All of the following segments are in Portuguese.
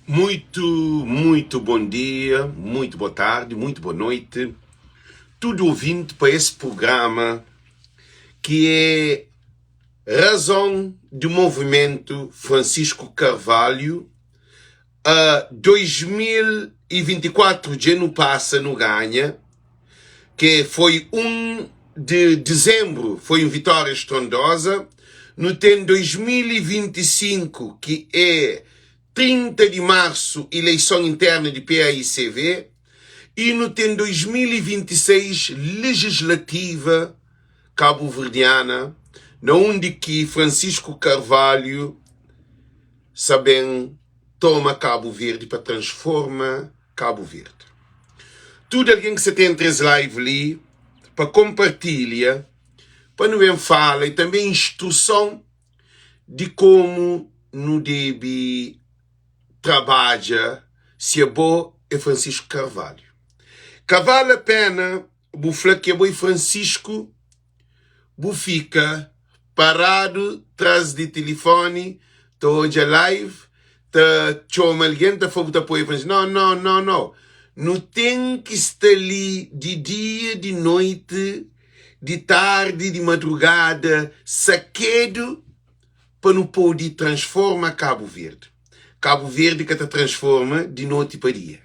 Muito bom dia, muito boa tarde, muito boa noite. Tudo ouvinte para esse programa que é Razão do Movimento Francisco Carvalho. 2024 de ano passa no ganha, que foi 1 de dezembro, foi uma vitória estrondosa. No tem 2025, que é 30 de março, eleição interna de PAICV, e no tem 2026, legislativa cabo-verdiana, onde que Francisco Carvalho sabem toma Cabo Verde para transformar Cabo Verde. Tudo alguém que você tem entre as lives ali, para compartilhar, para não ver fala, e também instrução de como no deve trabalha, se é bom, é Francisco Carvalho. Vale a pena, o que é bom Francisco, fica parado, atrás de telefone, hoje a live, chama alguém, falta apoio, não. Não tem que estar ali de dia, de noite, de tarde, de madrugada, saquedo, para não poder transformar Cabo Verde. Cabo Verde que te transforma de noite para dia.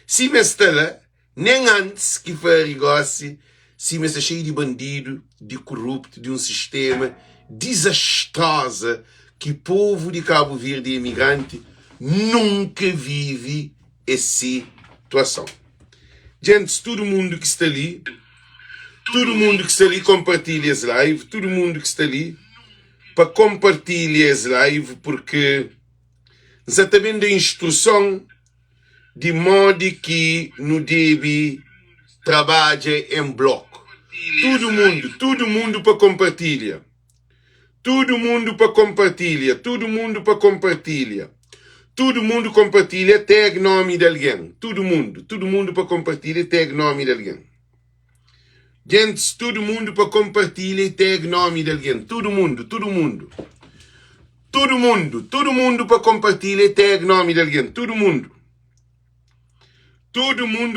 Se me está lá, nem antes que foi negócio, se me está cheio de bandido, de corrupto, de um sistema desastroso que o povo de Cabo Verde e imigrante nunca vive essa situação. Gente, todo mundo que está ali, compartilha as lives, todo mundo que está ali, para compartilhar as lives, porque exatamente a instrução de modo que não deve trabalhar em bloco. Todo mundo para compartilhar. Todo mundo compartilha, tag nome de alguém. Todo mundo para compartilhar, tag nome de alguém. Gente, todo mundo para compartilhar, tag nome de alguém. Todo mundo para compartilhar, tag nome de alguém. Todo mundo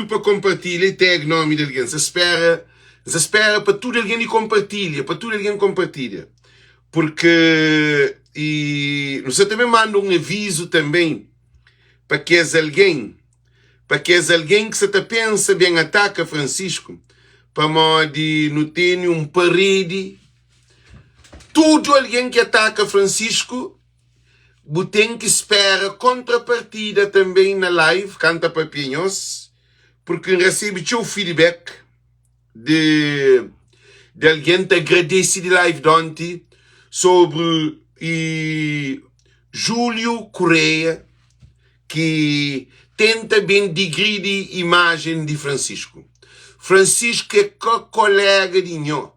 para compartilhar, tag nome de alguém. Se espera para tudo alguém compartilha, Porque, e você também manda um aviso também, para que és alguém que você te pensa bem ataca Francisco, para modo não ter um parede. Tudo alguém que ataca Francisco, tem que esperar contrapartida também na live, canta papinhos, porque recebe o feedback de alguém que agradece de live de ontem sobre Júlio Correia, que tenta bem digredir a imagem de Francisco. Francisco é colega de nós.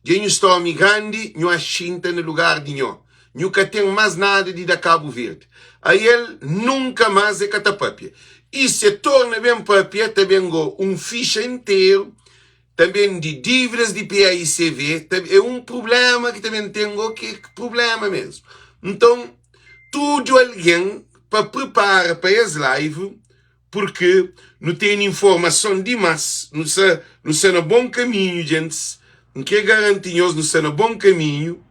Eu estou migrante, não achinta no lugar de nós. Nunca tem mais nada de da Cabo Verde. Aí ele nunca mais é catapapia. E se torna bem papia, também um ficha inteiro, também de dívidas de PAICV, é um problema que também tenho, que é problema mesmo. Então, tudo alguém para preparar para esse live, porque não tem informação demais, não está no bom caminho, gente, não quer garantir não está no bom caminho,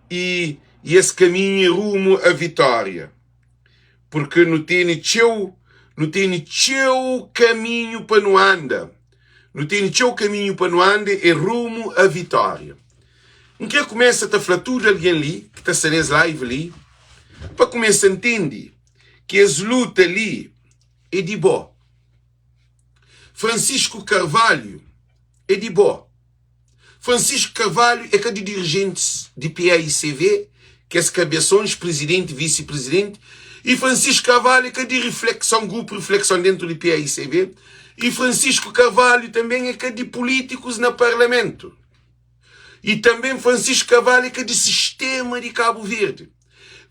e esse caminho é rumo à vitória. Porque não tem teu caminho para não andar. Não tem teu caminho para não andar, é rumo à vitória. Em que começa a falar tudo alguém ali, que está sendo live ali, para começar a entender que as lutas ali é de boa. Francisco Carvalho é de boa. Francisco Carvalho é que é de dirigentes de PAICV, que é cabeções, presidente, vice-presidente, e Francisco Carvalho é que é de reflexão, grupo de reflexão dentro do PAICV, e Francisco Carvalho também é que é de políticos no Parlamento. E também Francisco Carvalho é que é de sistema de Cabo Verde.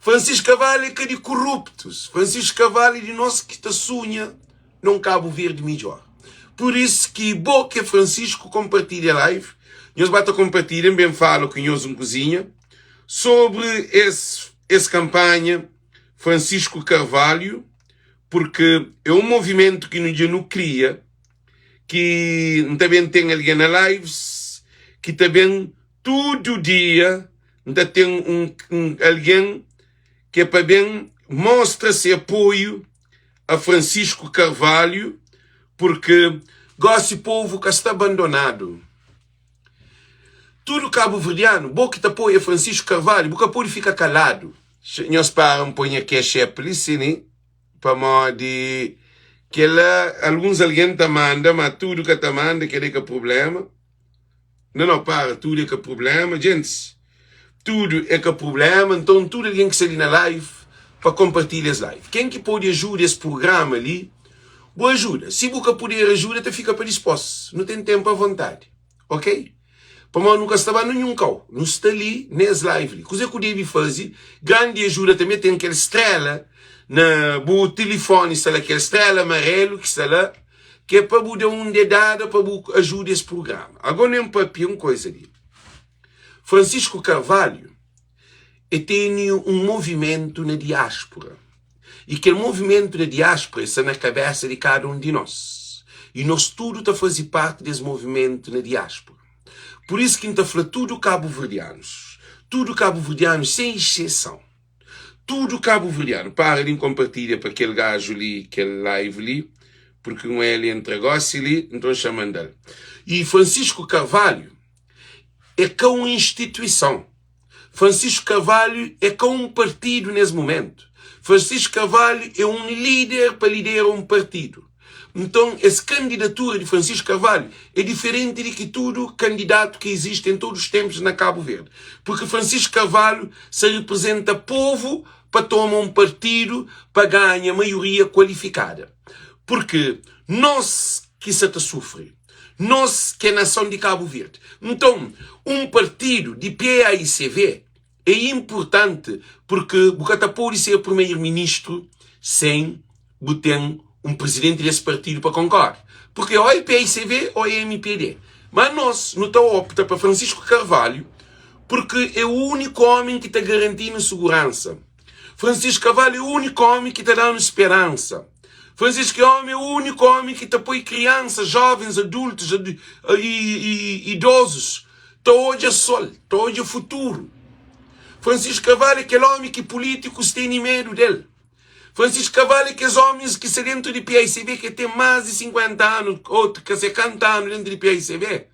Francisco Carvalho é que é de corruptos. Francisco Carvalho é de nós que está sonha num Cabo Verde melhor. Por isso que bom que Francisco compartilha a live. Nós bata compartilham, bem falo com nós um cozinha, sobre essa campanha Francisco Carvalho, porque é um movimento que não cria, que também tem alguém na lives, que também todo dia tem alguém que é para bem mostra-se apoio a Francisco Carvalho, porque gosta de povo que está abandonado. Tudo cabo-verdiano, boca que apoia Francisco Carvalho, boca pode ficar calado. Nós param, põe aqui a chepe, sim, para modo que alguns alguém te manda, mas tudo que te manda que é problema. Não, para, tudo é que é problema, gente. Tudo é que é problema, então tudo alguém que está ali na live para compartilhar as lives. Quem que pode ajudar esse programa ali, boa ajuda. Se você puder ajudar, você fica para disposto. Não tem tempo à vontade. Ok? Para mim, nunca estava nenhum cão. Não está ali, nas lives. O que você deve fazer, grande ajuda também, tem aquela estrela no telefone, está lá, aquela estrela amarelo que está lá, que é para dar um dedada para ajudar esse programa. Agora, nem papel, uma coisa ali. Francisco Carvalho tem um movimento na diáspora. E aquele movimento na diáspora está na cabeça de cada um de nós. E nós tudo está a fazer parte desse movimento na diáspora. Por isso que está falando tudo cabo-verdianos. Tudo cabo-verdianos, sem exceção. Tudo cabo-verdiano. Para de compartilhar para aquele gajo ali, aquele live ali, porque um ele entregou-se ali, então chamando ele. E Francisco Carvalho é com uma instituição. Francisco Carvalho é com um partido nesse momento. Francisco Carvalho é um líder para liderar um partido. Então, essa candidatura de Francisco Carvalho é diferente de que todo candidato que existe em todos os tempos na Cabo Verde. Porque Francisco Carvalho se representa povo para tomar um partido para ganhar maioria qualificada. Porque nós que se sofre, nós que é a nação de Cabo Verde. Então, um partido de PAICV é importante porque você pode ser primeiro-ministro sem ter um presidente desse partido para concorrer. Porque ou é PAICV ou é MPD. Mas nós não estamos optando para Francisco Carvalho porque é o único homem que está garantindo segurança. Francisco Carvalho é o único homem que está dando esperança. Francisco Carvalho é o único homem que apoia crianças, jovens, adultos e idosos. Está hoje a sol, está hoje a futuro. Francisco Carvalho é aquele homem que políticos têm medo dele. Francisco Carvalho é aqueles homens que se dentro de PAICV que tem mais de 50 anos, outro que 50 anos dentro de PAICV.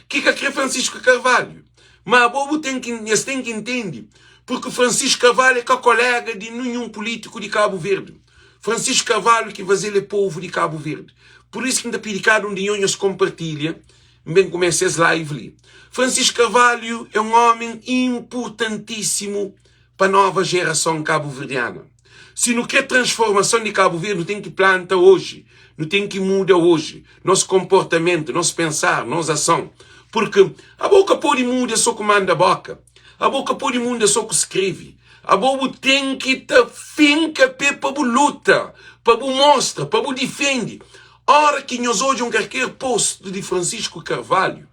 Que é Francisco Carvalho? Mas o povo tem que entender, porque Francisco Carvalho é que é colega de nenhum político de Cabo Verde. Francisco Carvalho que vai é povo de Cabo Verde. Por isso que ainda pedi cada um de nós compartilha, bem comece as live ali. Francisco Carvalho é um homem importantíssimo para a nova geração cabo-verdiana. Se não quer transformação de Cabo Verde, não tem que plantar hoje, não tem que mudar hoje. Nosso comportamento, nosso pensar, nossa ação. Porque a boca pode mudar só que manda a boca. A boca pode mudar só que escreve. A boca tem que ter finca para luta, para mostra, para defende. Hora que nós hoje qualquer post de Francisco Carvalho,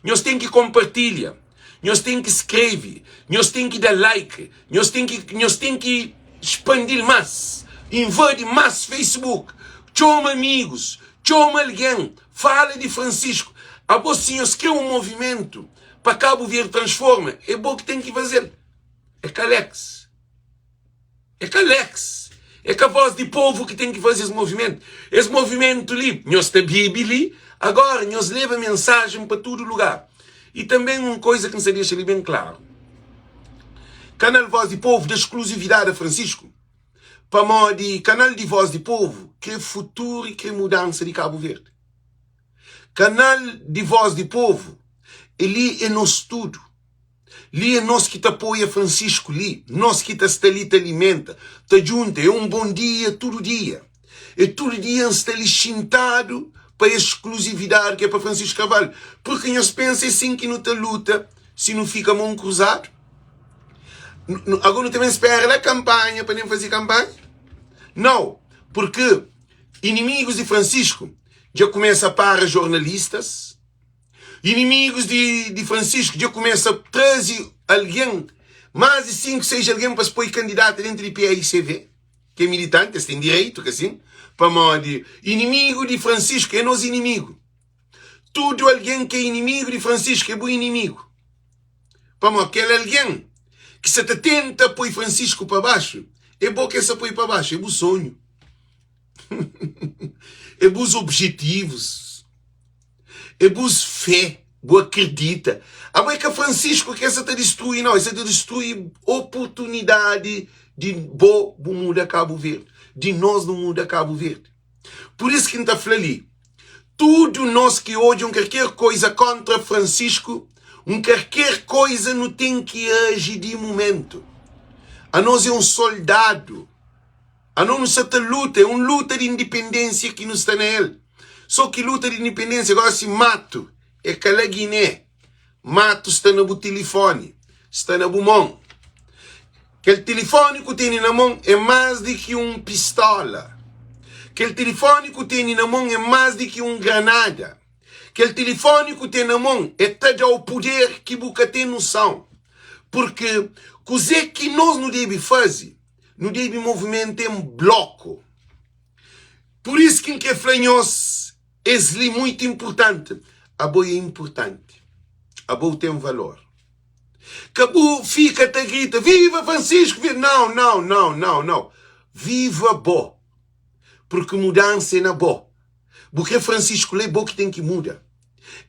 nós tem que compartilhar, nós tem que escrever, nós tem que dar like, nós tem que expandir mais, invade mais Facebook, chama amigos, chama alguém, fala de Francisco. A você escreve um movimento para Cabo Verde transforma, é bom que tem que fazer. É Calex. É Calex. É com a voz de povo que tem que fazer esse movimento. Esse movimento ali, nós da Bíblia ali, agora nós leva mensagem para todo lugar. E também uma coisa que nos deixa ali bem claro. Canal Voz de Povo, da exclusividade a Francisco, para modo de canal de Voz de Povo, que é futuro e que é mudança de Cabo Verde. Canal de Voz de Povo, ele é nosso tudo. Ali é nós que te apoia Francisco ali, nós que te ali te alimenta, te junta, é um bom dia todo dia. É todo dia está ali sentado para a exclusividade que é para Francisco Carvalho. Porque nós pensamos assim que não te luta, se não fica mão cruzado. Agora também espera a campanha para nem fazer campanha? Não, porque inimigos de Francisco já começam a parar jornalistas, inimigos de Francisco já começam a trazer alguém mais de 5, 6 alguém para se pôr candidato dentro do PAICV, que é militante, eles têm direito, que assim, para modo inimigo de Francisco é nosso inimigo. Tudo alguém que é inimigo de Francisco é bom inimigo. Para modo aquele alguém que se tenta pôr Francisco para baixo, é bom que se põe para baixo, é bom sonho. É bons objetivos. É bons fé. Boa acredita. Agora é que Francisco quer se destruir, não. Isso te destruir oportunidade de bom mudar Cabo Verde. De nós não muda Cabo Verde. Por isso que a gente está falando ali. Tudo nós que hoje qualquer coisa contra Francisco, qualquer coisa não tem que agir de momento. A nós é um soldado. A nós não se luta, é uma luta de independência que nos está nele. Só que luta de independência, agora se mato, é aquela Guiné. Mato está no telefone, está na mão. Aquele telefone que tem na mão é mais do que uma pistola. Aquele telefone que tem na mão é mais do que uma granada. Aquele telefone que tem na mão é todo o poder que você tem noção. Porque coisa que nós não devemos fazer, não devemos movimentar em bloco. Por isso que é flanhoso, é muito importante. A boa é importante. A boa tem valor. Cabo fica até grita, viva Francisco! Não, não, não, não, não. Viva boa. Porque mudança é na boa. Porque Francisco é bom que tem que mudar.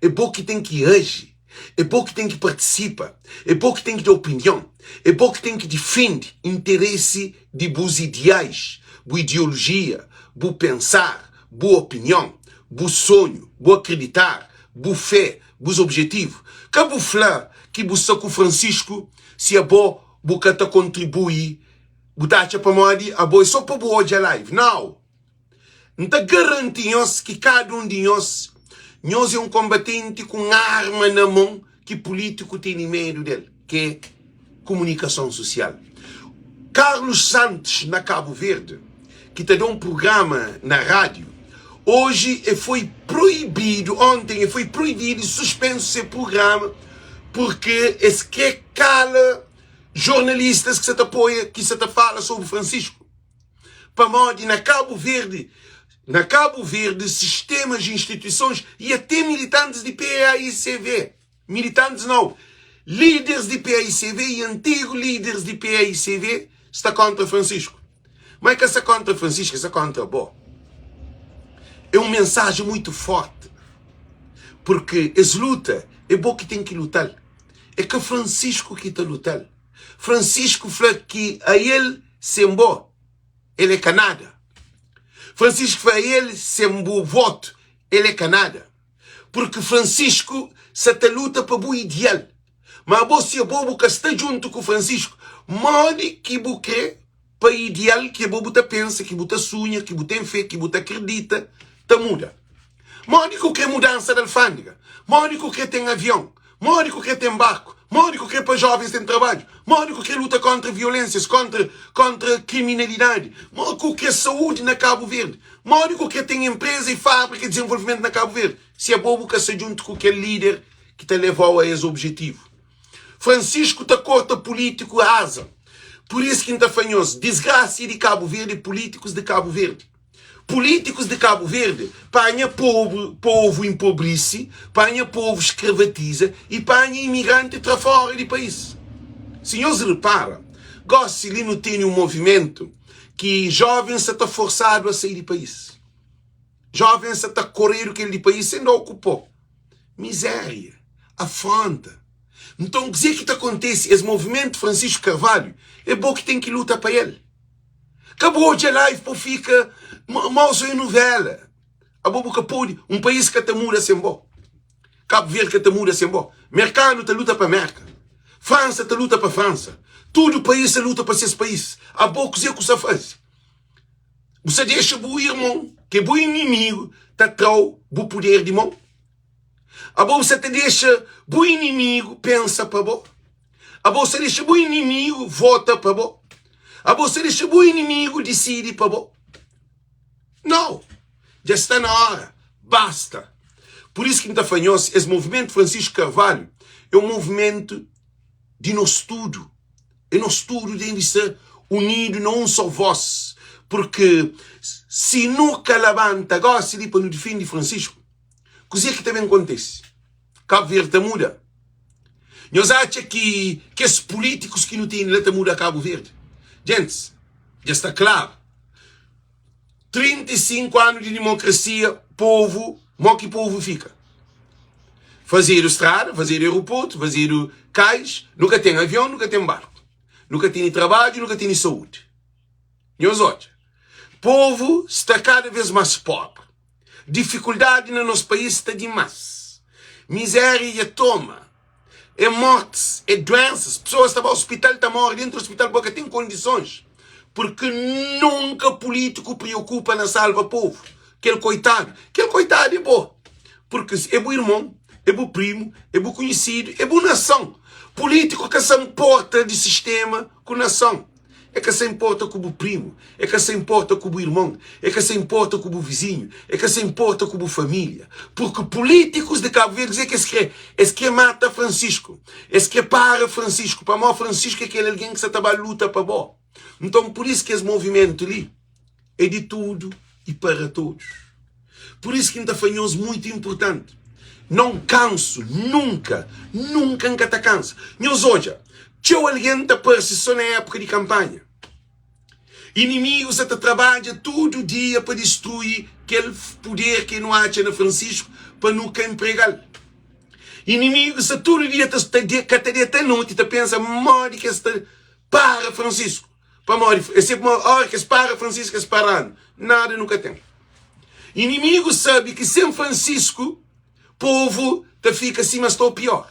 É bom que tem que agir. É bom que tem que participar. É bom que tem que dar opinião. É bom que tem que defender interesse de bons ideais, boa ideologia, bom pensar, boa opinião, bom sonho, bom acreditar, boa fé, bons objetivos. Cabo falar que busca com Francisco se a bom bocata contribui, botacha para moadi, a boa só para boa hoje live. Não. Então garantimos que cada um de nós é um combatente com arma na mão que político tem em meio dele, que é comunicação social. Carlos Santos, na Cabo Verde, que te deu um programa na rádio, hoje foi proibido, ontem foi proibido e suspenso esse programa, porque esse que cala jornalistas que se te apoia, que se te fala sobre Francisco. Para modo, na Cabo Verde, sistemas de instituições e até militantes de PAICV. Militantes não. Líderes de PAICV e antigos líderes de PAICV está contra Francisco. Mas que essa contra Francisco, essa contra Bo. É uma mensagem muito forte. Porque essa luta é bom que tem que lutar. É que Francisco que está lutando. Francisco fala que a ele sem bom, ele é Canadá. Francisco foi a ele sem bom voto, ele é Canadá. Porque Francisco se te luta para o ideal. Mas você é bom que está junto com Francisco. Mode que você para o ideal que você pensa, que você sonha, que você tem fé, que você acredita, te muda. Mode que você mudança da alfândega. Mode que você tem avião. Mode que você tem barco. Mode que você para jovens tem trabalho. Mode que você luta contra violências, contra criminalidade. Mode que você saúde na Cabo Verde. Mode que você tem empresa e fábrica de desenvolvimento na Cabo Verde. Se é bobo que se junto com aquele líder que te levou a esse objetivo. Francisco te corta político a asa. Por isso que está fanhoso. Desgraça de Cabo Verde e políticos de Cabo Verde. Políticos de Cabo Verde, panha povo empobrece, panha povo escravatiza e panha imigrante para fora do país. Senhores, repara, gosto ali não tem um movimento que jovens estão forçados a sair do país. Jovens estão a correr aquele país sem não ocupar. Miséria, afronta. Então, dizer que acontece, esse movimento Francisco Carvalho, é bom que tem que lutar para ele. Acabou de live, pô, fica moço em novela. A boca pode, um país que te muda sem bom. Cabo Verde que te muda sem bom. Mercado te luta para Merca. França te luta para França. Todo o país te luta para esse país. A boca que você faz. Você deixa o irmão, que é o inimigo, te trau o poder de mão. A boca você te deixa o inimigo, pensa para bom. A boca você deixa o inimigo, vota para bom. A você deixa o inimigo, decide para bom. Não. Já está na hora. Basta. Por isso que está fanhoso, esse movimento Francisco Carvalho é um movimento de nosso tudo. E nós tudo deve ser unido num só voz. Porque se nunca levanta, gosta de para no defender Francisco, coisa que também acontece. Cabo Verde muda. Nós achamos que esses políticos que não têm letra muda Cabo Verde. Gente, já está claro. 35 anos de democracia, povo, como que o povo fica? Fazer estrada, fazer aeroporto, fazer cais, nunca tem avião, nunca tem barco. Nunca tem trabalho, nunca tem saúde. Nós olha, povo está cada vez mais pobre. Dificuldade no nosso país está demais. Miséria toma. É mortes, é doenças. Pessoas estão no hospital, estão morrendo dentro do hospital porque tem condições. Porque nunca político preocupa na salva povo. Aquele coitado é bom. Porque é bom irmão, é bom primo, é bom conhecido, é boa nação. Político que se importa de sistema com nação. É que se importa com o primo, é que se importa com o irmão, é que se importa com o vizinho, é que se importa com a família. Porque políticos de Cabo Verde dizem que mata Francisco, que para Francisco, para mim Francisco é aquele alguém que se trabalha luta para bom. Então por isso que esse movimento ali é de tudo e para todos. Por isso que ainda fanhoso muito importante. Não canso, nunca te cansa. Nós hoje, tinha alguém que aparece só na época de campanha. Inimigos que trabalham todo dia para destruir aquele poder que não acha na Francisco para nunca empregar. Inimigos que todo dia até noite pensa, morre que está para Francisco. Para morrer, é sempre uma hora que para Francisco que está parando. Nada nunca tem. Inimigos sabe que sem Francisco, povo fica assim, mas está pior.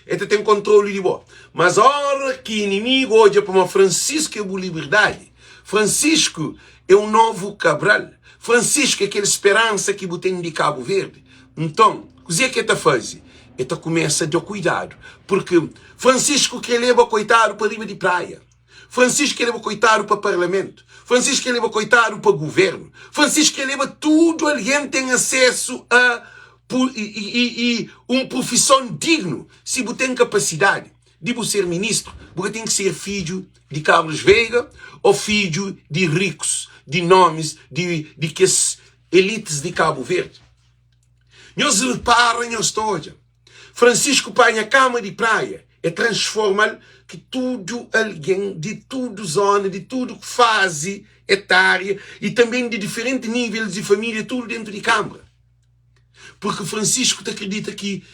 Ele tem controle de boa. Mas a hora que inimigo olha para uma Francisco é boa liberdade. Francisco é um novo Cabral. Francisco é aquela esperança que tem de Cabo Verde. Então, o que ele faz? Ele começa a ter cuidado. Porque Francisco que leva coitado para riba de praia. Francisco que leva coitado para parlamento. Francisco que leva coitado para governo. Francisco que leva tudo. Alguém tem acesso a uma profissão digno. Se você tem capacidade de você ser ministro, você tem que ser filho de Carlos Veiga ou filho de ricos, de nomes, de que as elites de Cabo Verde. Nós reparem a história. Francisco põe a cama de praia e transforma que tudo alguém de tudo zona, de tudo fase etária e também de diferentes níveis de família, tudo dentro de Câmara. Porque Francisco acredita que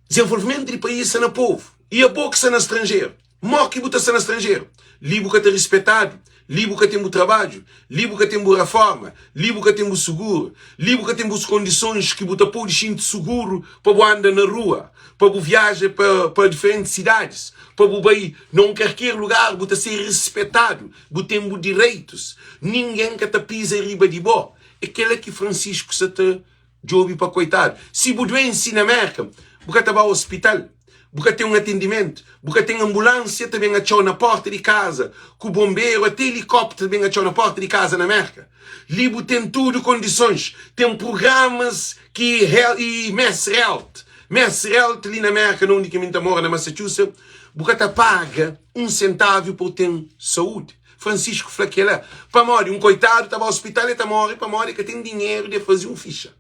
desenvolvimento de país é no povo. E a boca está no estrangeiro. Mó que está no estrangeiro. Libo que está respeitado. Libo que tem o trabalho. Libo que tem a reforma. Libo que tem o seguro. Libo que tem as condições que você pode sentir seguro para andar na rua. Para viajar para diferentes cidades. Para você não qualquer lugar você ser respeitado. Você tem direitos. Ninguém que te pisa em riba de boa. Aquele que Francisco se te jobe para coitado. Se você doente na América, você vai ao hospital. Porque tem um atendimento, porque tem ambulância também achou na porta de casa, com o bombeiro, até helicóptero também achou na porta de casa na América. Libo tem tudo condições, tem programas e Mass Health ali na América, não unicamente mora na Massachusetts, porque paga 1 centavo por ter saúde. Francisco Flaquela, para morrer, um coitado estava ao hospital e está morrendo, para morrer que tem dinheiro de fazer um ficha.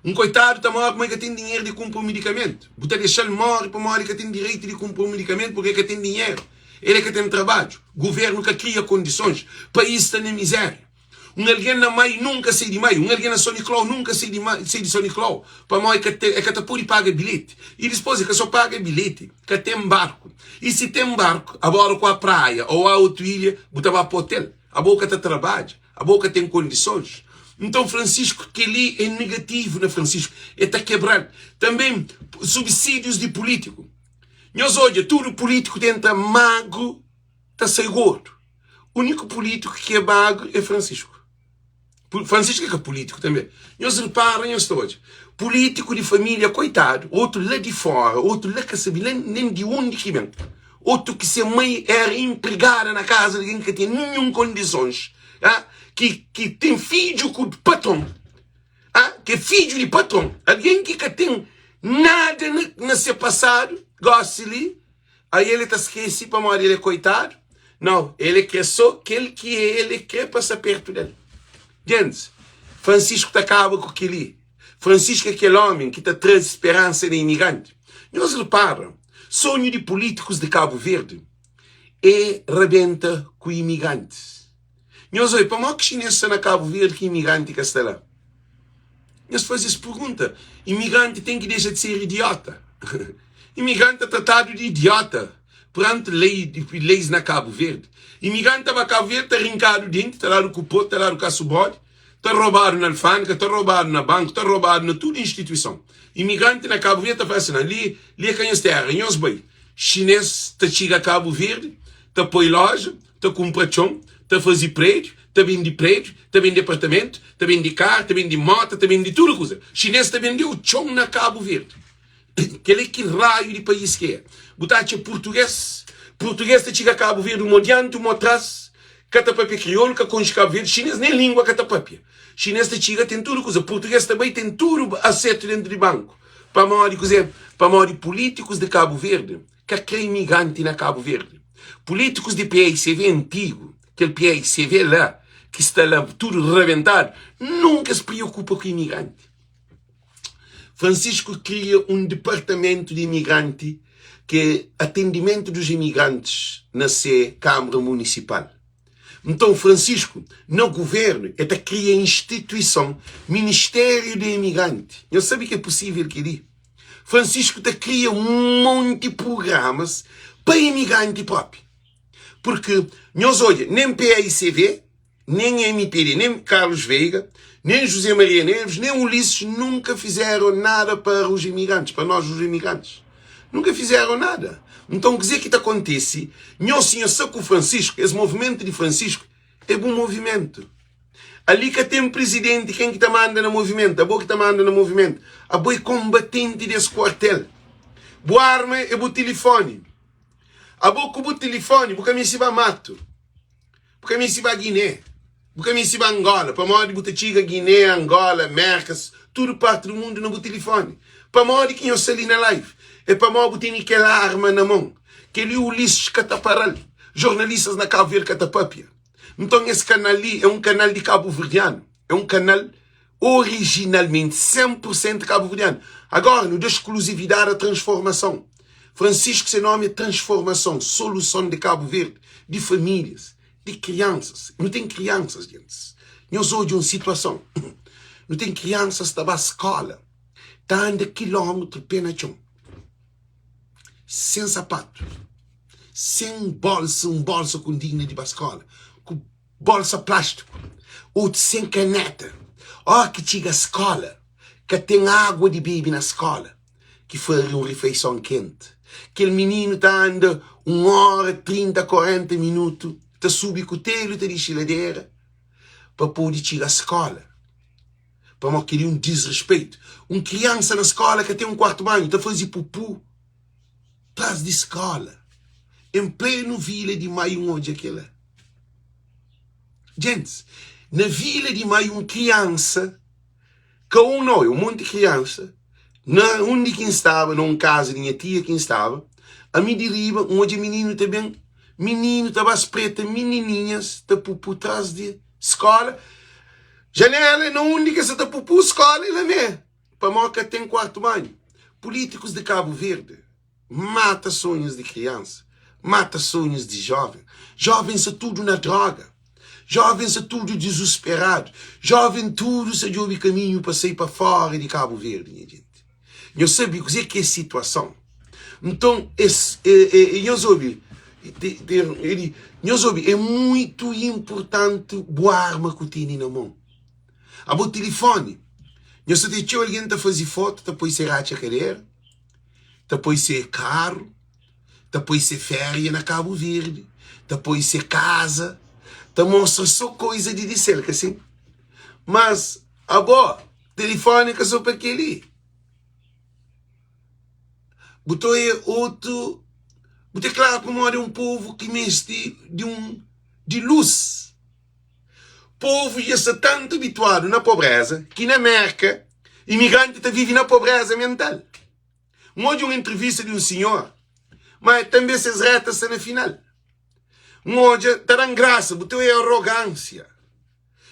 Um coitado está morto porque tem dinheiro de comprar um medicamento. Você deixa ele morrer para morrer que tem direito de comprar um medicamento porque é que tem dinheiro. Ele é que tem trabalho. Governo que cria condições. País está na miséria. Um alguém na mãe nunca sai de meio. Um alguém na São Nicolau nunca sai de São Nicolau. Para morrer que te pode pagar bilhete. E depois é que só paga bilhete. Que tem barco. E se tem barco, agora com a praia ou a outra ilha, você vai para o hotel. A boca está trabalho. A boca tem condições. Então Francisco, que ali é negativo na Francisco, está quebrando. Também subsídios de político. Nós olha, tudo político tenta magro, está sem gordo. O único político que é magro é Francisco. Francisco é político também. Nós reparem esta hoje. Político de família, coitado. Outro lá de fora, outro lá que sabe nem de onde que vem. Outro que se a mãe era empregada na casa de alguém que tem nenhuma condições. Que tem filho com o patrão. Que é filho de patrão. Alguém que tem nada no seu passado, gosta ali, Aí ele tá esquecido para morrer, ele é coitado. Não, ele quer só aquele que ele quer passar perto dele. Gente, Francisco tá acaba com aquele. Francisco é aquele homem que traz esperança de imigrante. Nós reparam, sonho de políticos de Cabo Verde é rebenta com imigrantes. Nós olhamos, para mais que chinês na Cabo Verde que imigrante que está lá. Nós fazemos essa pergunta, imigrante tem que deixar de ser idiota. Imigrante é tratado de idiota perante leis na Cabo Verde. Imigrante estava a Cabo Verde, está rincado dentro, está lá no cupô, está lá no caçubode, está roubado na alfândega, está roubado na banca, está roubado na toda instituição. Imigrante na Cabo Verde está fazendo ali, é canhas terra, nós bem. Chinês está chega a Cabo Verde, está põe loja, está compra chão, está fazer prédio, está vende prédio, está vende apartamento, está vende carro, está vende moto, está vende tudo coisa. Chinês está vendendo chão na Cabo Verde. Que raio de país que é? Botaste português. Português te chega a Cabo Verde, um adiante, um atrás. Catapapia crioulo, que com Cabo Verde. Chinês nem língua catapapia. Chinês te chega, tem tudo coisa. Português também tem tudo acerto dentro de banco. Para maior políticos de Cabo Verde, que é imigrante na Cabo Verde. Políticos de PICV antigo, aquele PICV lá, que está lá tudo reventado, nunca se preocupa com imigrante. Francisco cria um departamento de imigrante que é atendimento dos imigrantes na Câmara Municipal. Então, Francisco, no governo, ele cria instituição, Ministério de Imigrante. Eu sabia que é possível querer. Francisco cria um monte de programas para imigrante próprio. Porque, nós olha, nem PICV, nem MPD, nem Carlos Veiga, nem José Maria Neves, nem Ulisses nunca fizeram nada para os imigrantes, para nós os imigrantes. Nunca fizeram nada. Então, quer dizer que acontece, nós senhor só com o Francisco, esse movimento de Francisco é bom movimento. Ali que tem um presidente, quem que está mandando no movimento? A boa que está mandando no movimento. A boa é combatente desse quartel. Boa arma é o telefone. A boa com o telefone, porque me se vai mato. Porque me se vai Guiné. Porque me se vai Angola. Para modo de botar Guiné, Angola, Mercas, tudo parte do mundo no telefone. Para modo que eu saí na live. É para modo de ter aquela arma na mão. Que ele Ulisses Cataparal. Jornalistas na Cabo Verde Catapapia. Então esse canal ali é um canal de Cabo Verdeano. É um canal originalmente 100% Cabo Verdeano. Agora, no da exclusividade da transformação. Francisco, seu nome é transformação, solução de Cabo Verde, de famílias, de crianças. Não tem crianças, gente. Nós hoje uma situação. Não tem crianças que estão à escola. Está andando quilômetro pena chão. Sem sapato. Sem bolsa, um bolsa com digna de ir para a escola. Com bolsa plástico. Ou sem caneta. Ó que chega a escola. Que tem água de beber na escola. Que foi uma refeição quente. Aquele menino está andando 1 hora, 30, 40 minutos. Está subindo com o telho, está de geladeira. Para poder chegar à escola. Para não querer um desrespeito. Uma criança na escola que tem um quarto banho. Está fazendo pupu. Atrás de escola. Em pleno Vila de Maio, onde é aquela? Gente, na Vila de Maio, uma criança, que um monte de criança, onde quem estava, numa casa de minha tia, quem estava, a mim de riba, onde menino também, menino, estava as pretas, menininhas, está por trás de escola, janela, não única, você está por escola, e lá mesmo, para moca tem quarto banho. Políticos de Cabo Verde, mata sonhos de criança. Mata sonhos de jovem. Jovens é tudo na droga. Jovens é tudo desesperado. Jovem tudo se deu o caminho para sair para fora de Cabo Verde, minha gente. Eu sabia dizer que é a situação. Então, é muito importante boa arma que tem na mão. A bom telefone. Eu sei que alguém está fazendo foto, depois ser a cadeira, depois ser carro, depois ser férias na Cabo Verde, depois ser casa, te mostra só coisa de dizer, assim. Mas, agora, telefônica só para aquele. Botou aí outro, botou claro como é um povo que mexe de luz. Povo já está tanto habituado na pobreza, que na América, imigrante vive na pobreza mental. Hoje uma entrevista de um senhor, mas também se reta-se na final. Hoje, terão graça, botou é arrogância.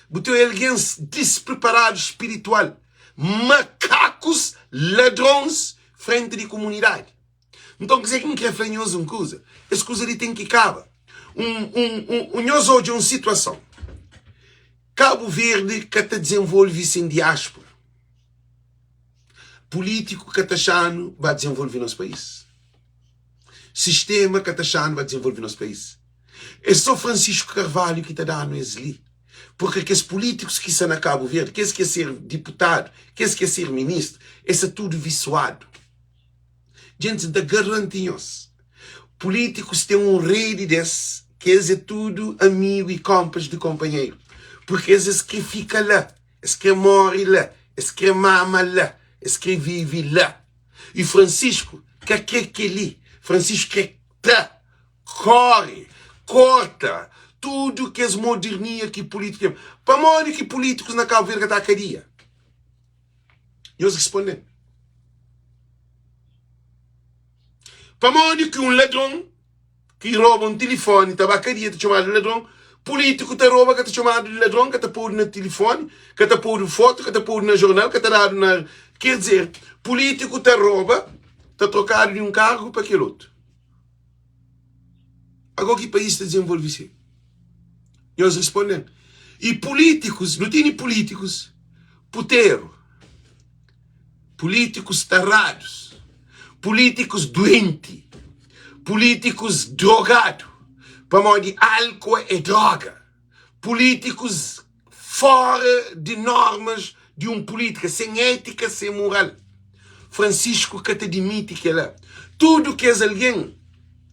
Botou é alguém despreparado espiritual. Macacos, ladrões, frente de comunidade. Então, quer dizer que quer falar uma coisa. Essa coisa ali tem que acabar. Nós hoje uma situação. Cabo Verde que te desenvolve-se em diáspora. Político que achando vai desenvolver nosso país. Sistema que achando vai desenvolver nosso país. É só Francisco Carvalho que está dando esse ali. Porque aqueles políticos que estão na Cabo Verde, que quer ser deputado, que quer ser ministro, isso é tudo viciado. Gente, da garantia-nos. Políticos têm um rede desse, que é tudo amigo e compas de companheiro. Porque esses que ficam lá, esses que morrem lá, esses que mamam lá, esses que vivem lá. E Francisco, que é ali? Francisco que tá, corre, corta, tudo que é modernia que política. Para morrer que políticos na Cabo Verde está a cadeia. E eles respondem. Para morrer que um ladrão que rouba um telefone, está a cadeia, está chamado de ladrão. Político te rouba, que te chamado de ladrão, que te pôr no telefone, que te pôr foto, que te pôr no jornal, que te dado na... Quer dizer, político te rouba, te trocado de um cargo para aquele outro. Agora que país está desenvolvido? E eles respondem. E políticos, não tem políticos, puteiro, políticos tarrados, políticos doentes, políticos drogados, para modo de álcool e droga, políticos fora de normas de política, sem ética, sem moral. Francisco que te admite que lá. Tudo que é alguém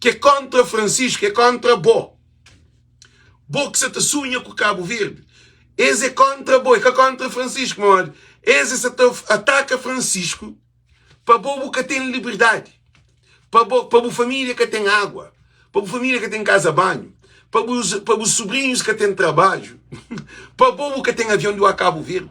que é contra Francisco, que é contra Bo. Bo que se te sonha com Cabo Verde. Esse é contra Bo, que é contra Francisco, mano. Esse se te ataca Francisco para Bo que tem liberdade. Para a família que tem água. Para a família que tem casa-banho. Para os sobrinhos que têm trabalho. Para o povo que tem avião do Cabo Verde.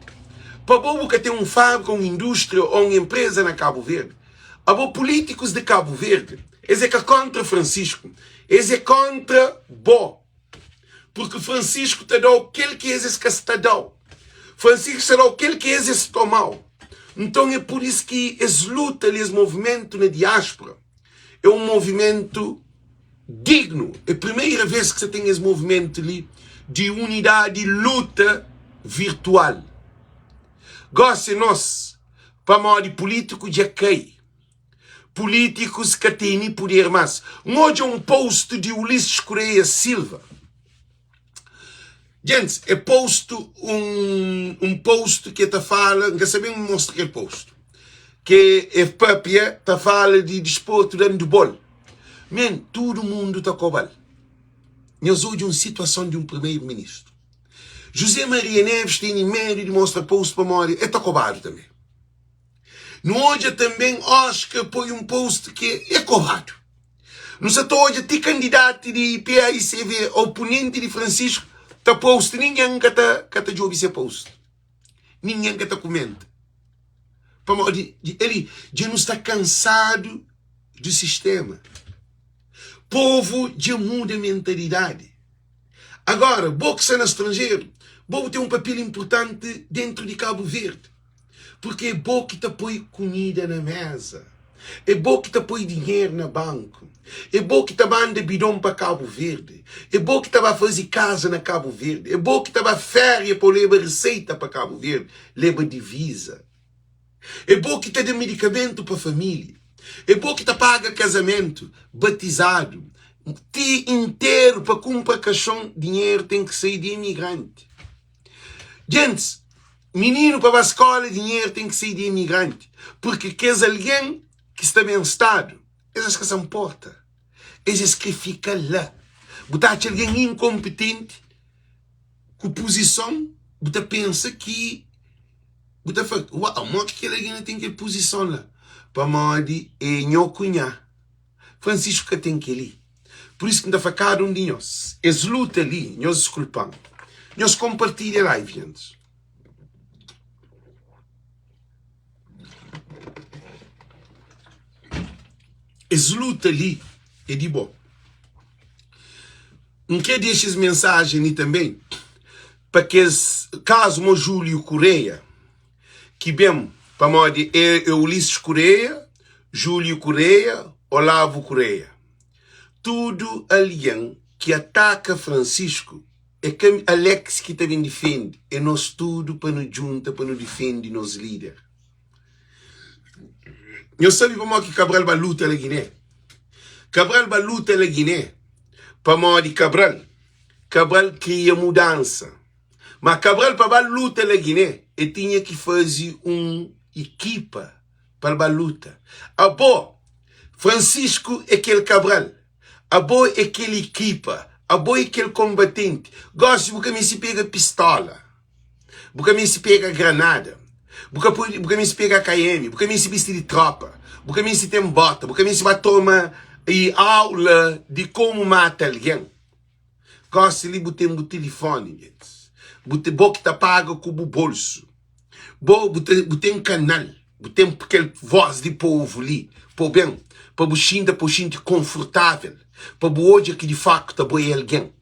Para o povo que tem fábrica, uma indústria ou uma empresa na Cabo Verde. Para políticos de Cabo Verde. Esse é que é contra Francisco. Esse é contra Bo. Porque Francisco te dá aquele que esse que está dando. Francisco te dá aquele que esse está mal. Então é por isso que esse luta, esse movimento na diáspora, é um movimento digno. É a primeira vez que você tem esse movimento ali de unidade e luta virtual. Goste nós, para modo de político de cai. Políticos que têm poder mais. Hoje é um post de Ulisses Correia Silva. Gente, é posto um post que está falando, que sabemos mostrar aquele post. Que é papia, está falando de desporto de handball. Man, todo mundo está cobal. Nós hoje uma situação de primeiro-ministro. José Maria Neves tem medo de mostrar post para Mória. É cobarde também. No hoje também acho que põe um post que é covarde. No setor hoje tem candidato de PAICV, oponente de Francisco, está post. Ninguém que está de ouvir esse post. Ninguém que está comenta. Ele já não está cansado do sistema. Povo já muda a mentalidade. Agora, boxe no estrangeiro, Bobo tem um papel importante dentro de Cabo Verde. Porque é bom que te põe comida na mesa. É bom que te põe dinheiro no banco. É bom que te manda bidão para Cabo Verde. É bom que te vai fazer casa na Cabo Verde. É bom que te vai férias para levar receita para Cabo Verde. Leva divisa. É bom que te dê medicamento para a família. É bom que te paga casamento, batizado. Te inteiro para comprar caixão, dinheiro tem que sair de imigrante. Gente, menino para a escola, dinheiro tem que sair de imigrante. Porque queres alguém que está bem estado. Essas que se importa. Essas que ficam lá. Botar alguém incompetente, com posição, você pensa que você fala, uau, mas que alguém tem que posição lá. Para modi é nho cunha. Francisco que tem que ali. Por isso que ainda faz cada de nós. Eles lutam ali, nós desculpamos. Nós compartilhamos a live, gente. Eles lutam ali, é de bom. Não quer deixar essa mensagem ali também, para que caso o Júlio Correia, que bem, para modo é Ulisses Correia, Júlio Correia, Olavo Correia. Tudo alguém que ataca Francisco é que Alex que também defende. É nós tudo para nos juntar, para nos defender, nos líderes. Eu sabe como que Cabral vai lutar na Guiné. Cabral vai lutar na Guiné. Para modo Cabral. Cabral cria mudança. Mas Cabral para a luta na Guiné, ele tinha que fazer uma equipa para a luta. Francisco é aquele Cabral. É aquele equipa. É aquele combatente. Gosto porque me se pega pistola. Porque me se pega granada. Porque me se pega KM. Porque me se veste de tropa. Porque me se tem bota. Porque me se vai tomar aula de como matar alguém. Gosto de botar um telefone, gente. Botar que tá pago com o bolso. Botar um canal. Botar aquela voz de povo ali. Por bem. Para você confortável. Para hoje que de facto é alguém.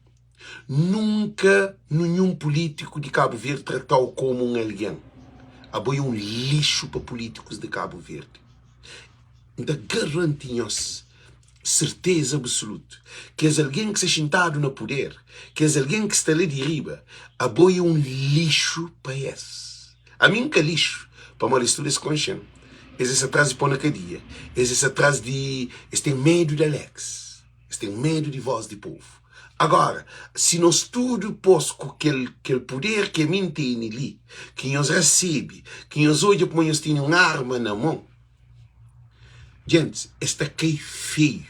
Nunca nenhum político de Cabo Verde tratou como um alguém. É um lixo para políticos de Cabo Verde. Então garantimos certeza absoluta que é alguém que se sentado no poder, que é alguém que está ali de riba, é um lixo para esse. A mim que é lixo, para uma mistura se consciente. Eles atrás de pôr na cadeia. Eles atrás de... Eles têm medo de Alex. Eles têm medo de voz de povo. Agora, se nós tudo pôs com aquele poder que a mim tem ali, que nós recebe, que nós olha como nós temos uma arma na mão, gente, está aqui feio.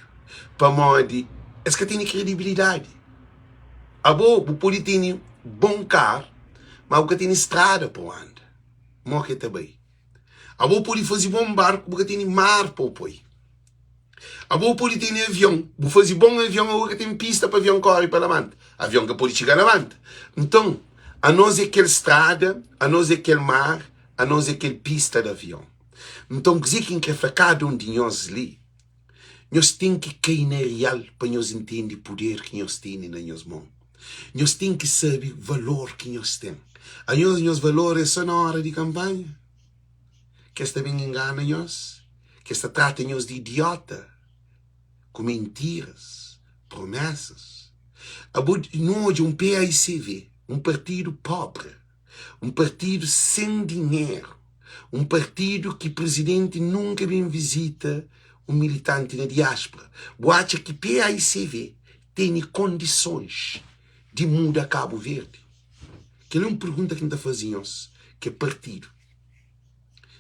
Para modo, esse que tem credibilidade. O pode ter bom carro, mas o que tem estrada para onde? Morre também. Pode fazer bom barco, porque tem mar para o pôr. Pode ter avião, vou fazer bom avião, porque tem pista para avião correr para lá. Avião que pode chegar lá. Então, a nós é aquela estrada, a nós é aquele mar, a nós é aquela pista de avião. Então, dizer que é cada um de nós ali, nós temos que cair na real para nós entender o poder que nós temos nas nossas mãos. Nós temos que saber o valor que nós temos. A nós valor é só na hora de campanha. Que esta bem engana nós, que esta trata nós de idiota, com mentiras, promessas. Nós, um PAICV, um partido pobre, um partido sem dinheiro, um partido que o presidente nunca vem visita um militante na diáspora. Acha que PAICV tem condições de mudar Cabo Verde? Que é uma pergunta que ainda fazemos, que é partido.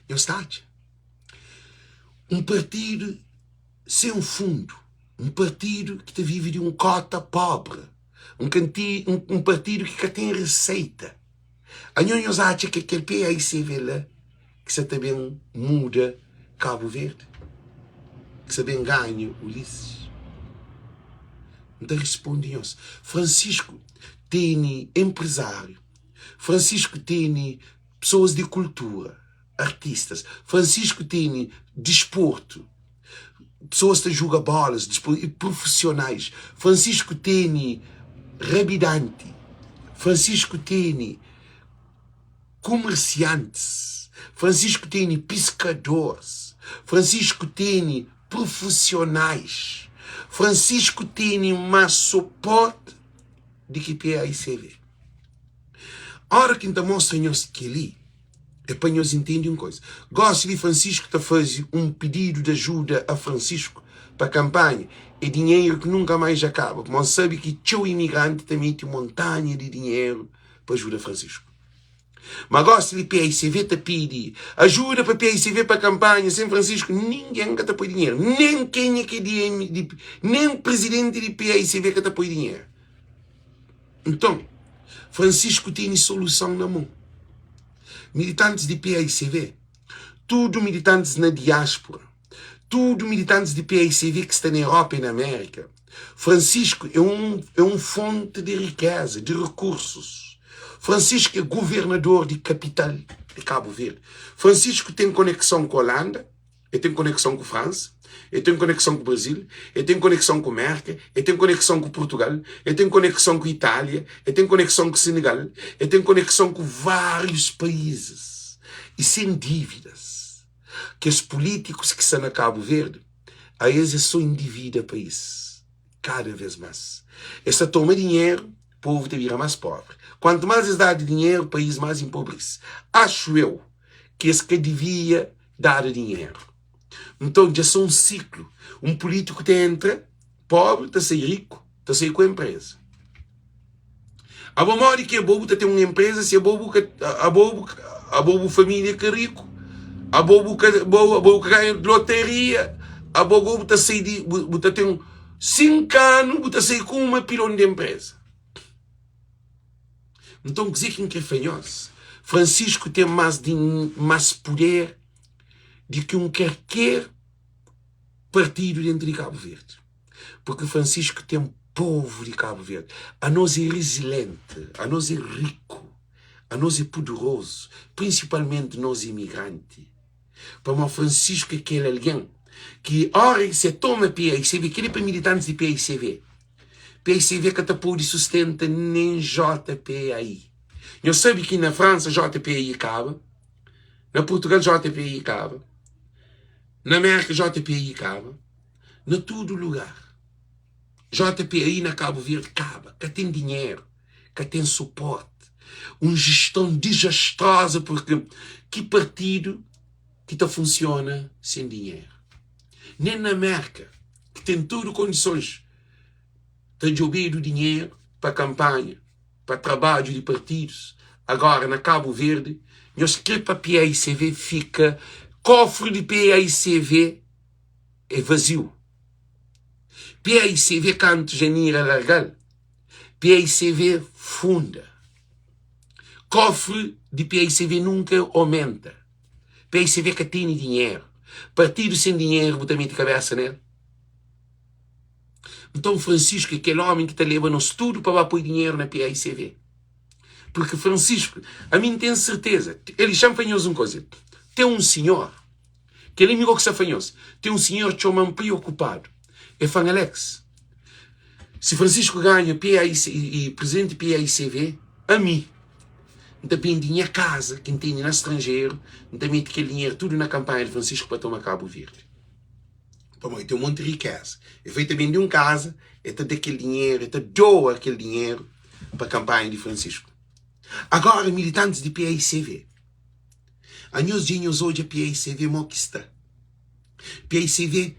Eu está um partido sem um fundo, um partido que vive de um cota pobre, um partido que tem receita. A nós acha que aquele PAICV lá, que se também muda Cabo Verde, que se também ganha Ulisses. Então responde-nos. Francisco tem empresário, Francisco tem pessoas de cultura, artistas. Francisco tem desporto, pessoas que jogam bolas, profissionais. Francisco tem rabidante. Francisco tem comerciantes. Francisco tem pescadores. Francisco tem profissionais. Francisco tem mais suporte de que PAICV. A hora que então mostra-nos que ali é para nós entender uma coisa. Gosto de Francisco de fazer um pedido de ajuda a Francisco para a campanha. É dinheiro que nunca mais acaba. Mas sabe que o imigrante também tem montanha de dinheiro para ajudar Francisco. Mas gosto de PAICV te pedir ajuda para PAICV para a campanha. Sem Francisco, ninguém que te põe dinheiro. Nem quem é que nem o presidente de PAICV que te põe dinheiro. Então, Francisco tem solução na mão. Militantes de PAICV, tudo militantes na diáspora, tudo militantes de PAICV que estão na Europa e na América. Francisco é um fonte de riqueza, de recursos. Francisco é governador de capital de Cabo Verde. Francisco tem conexão com a Holanda, eu tenho conexão com a França, eu tenho conexão com o Brasil, eu tenho conexão com a América, eu tenho conexão com Portugal, eu tenho conexão com a Itália, eu tenho conexão com o Senegal, eu tenho conexão com vários países. E sem dívidas. Que os políticos que estão na Cabo Verde, a eles só endivida o país. Cada vez mais. Essa toma dinheiro, o povo te vira mais pobre. Quanto mais eles dão dinheiro, o país mais empobrece. Acho eu que esse que devia dar dinheiro. Então, já são um ciclo. Um político te entra, pobre, te sai rico, te sai com a empresa. A boa que é bobo, te tem uma empresa, se é bobo, a bobo família que é rico, a bobo que ganha de loteria, a bobo te sai de, te tem 5 anos, te sai com uma pilão de empresa. Então, dizer que é fanhoso. Francisco tem mais poder do que qualquer partido dentro de Cabo Verde. Porque Francisco tem um povo de Cabo Verde. A nós é resiliente, a nós é rico, a nós é poderoso, principalmente nós imigrantes. Para o Francisco é aquele alguém que, ora, se toma PICV, que ele é para militantes de PICV. PICV que está por sustenta nem JPI. Eu sei que na França JPI acaba, na Portugal JPI acaba, na América JPI acaba, na todo lugar. JPI na Cabo Verde acaba, que tem dinheiro, que tem suporte, uma gestão desastrosa, porque que partido que está funciona sem dinheiro? Nem na América, que tem tudo condições de ouvir o dinheiro para campanha, para trabalho de partidos. Agora, na Cabo Verde, nós que para PICV fica, cofre de PICV é vazio. PICV canto janeiro largal. PICV funda. Cofre de PICV nunca aumenta. PICV que tem dinheiro. Partido sem dinheiro, botar a cabeça nele. Então Francisco é aquele homem que está levando-nos tudo para pôr dinheiro na PICV. Porque Francisco, a mim tem certeza, ele chama fanhoso uma coisa. Tem um senhor, que ele me que se fanhoso, tem um senhor que chama preocupado. É Fan Alex. Se Francisco ganha e presidente PICV, a mim, não tem dinheiro a casa, quem tem no estrangeiro, não tem aquele dinheiro tudo na campanha de Francisco para tomar Cabo Verde. Então, tem um monte de riqueza. É feito também de uma casa, é todo aquele dinheiro, é doa aquele dinheiro para a campanha de Francisco. Agora, militantes de PICV. A nós dias hoje a PICV é que está. PICV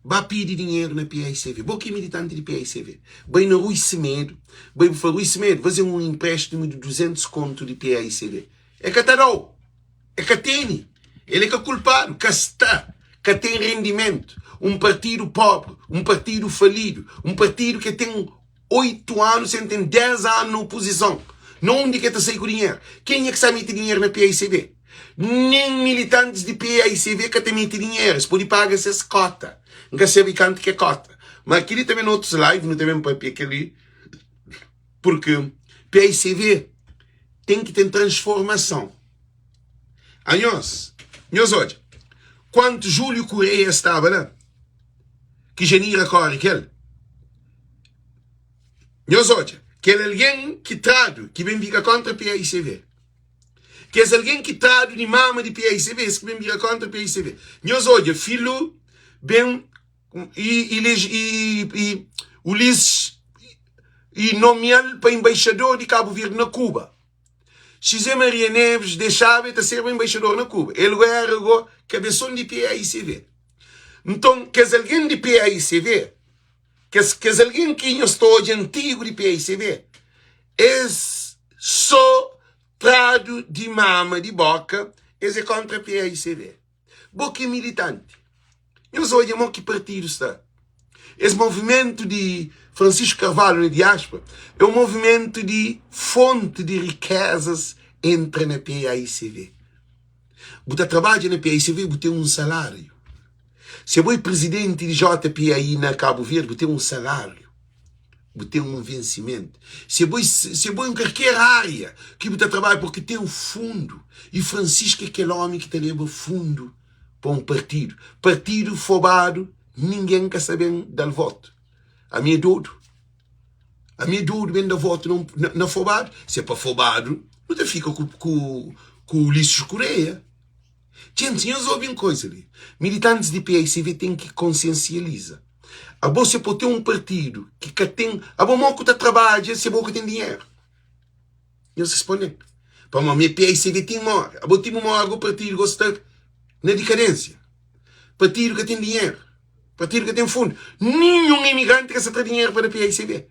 vai pedir dinheiro na PICV. Vou que é militante de PICV. Bem na Rui Semedo. Bem para Rui Semedo, fazer um empréstimo de 200 conto de PICV. É que não. É que tem. Ele é que é culpado. Que está. Que tem rendimento. Um partido pobre. Um partido falido. Um partido que tem 8 anos, sem ter 10 anos na oposição. Não onde que está sair com dinheiro. Quem é que sabe meter dinheiro na PICV? Nem militantes de PICV que tem meter dinheiro. Se pode pagar essa cota. Nunca sabe quanto que é cota. Mas aqui também no outros lives, não tem mesmo papel aqui. Porque PICV tem que ter transformação. A nós hoje, quando Júlio Correia estava lá, que Janira corre aquele. Nós hoje, que é alguém que trado, que vem ficar contra a PICV. Que é alguém que trado de mama de PICV, que vem ficar contra a PICV. Nós hoje, filho, bem, Ulisses, e nomeá-lo para embaixador de Cabo Verde na Cuba. José Maria Neves deixava de ser embaixador na Cuba. Ele era o cabeção de PICV. Então, que é alguém de PICV, que é alguém que eu estou de antigo de PICV, é só trado de mama de boca, é contra a PICV. Boca é militante. Nós olhamos que partido está. Esse movimento de Francisco Carvalho na diáspora é um movimento de fonte de riquezas entra na PICV. Você trabalha na PICV, você tem um salário. Se você é presidente de JPI na Cabo Verde, você tem um salário. Você tem um vencimento. Se você em qualquer área que você trabalha, porque tem um fundo. E Francisco é aquele homem que te leva fundo para um partido. Partido fobado, ninguém quer saber do voto. A minha dúvida vem do voto não fobado. Se é para fobado, não te fica com o Ulisses Correia. Gente, nós ouvimos coisa ali. Militantes de PAICV têm que consciencializar. A você pode ter um partido que tem... A bom que está trabalha, se é bom que tem dinheiro. Eles respondem. Para a minha PAICV tem uma... A bom tem uma o partido gosta na decadência. Partido que tem dinheiro. Partido que tem fundo. Nenhum imigrante que tem dinheiro para a PAICV.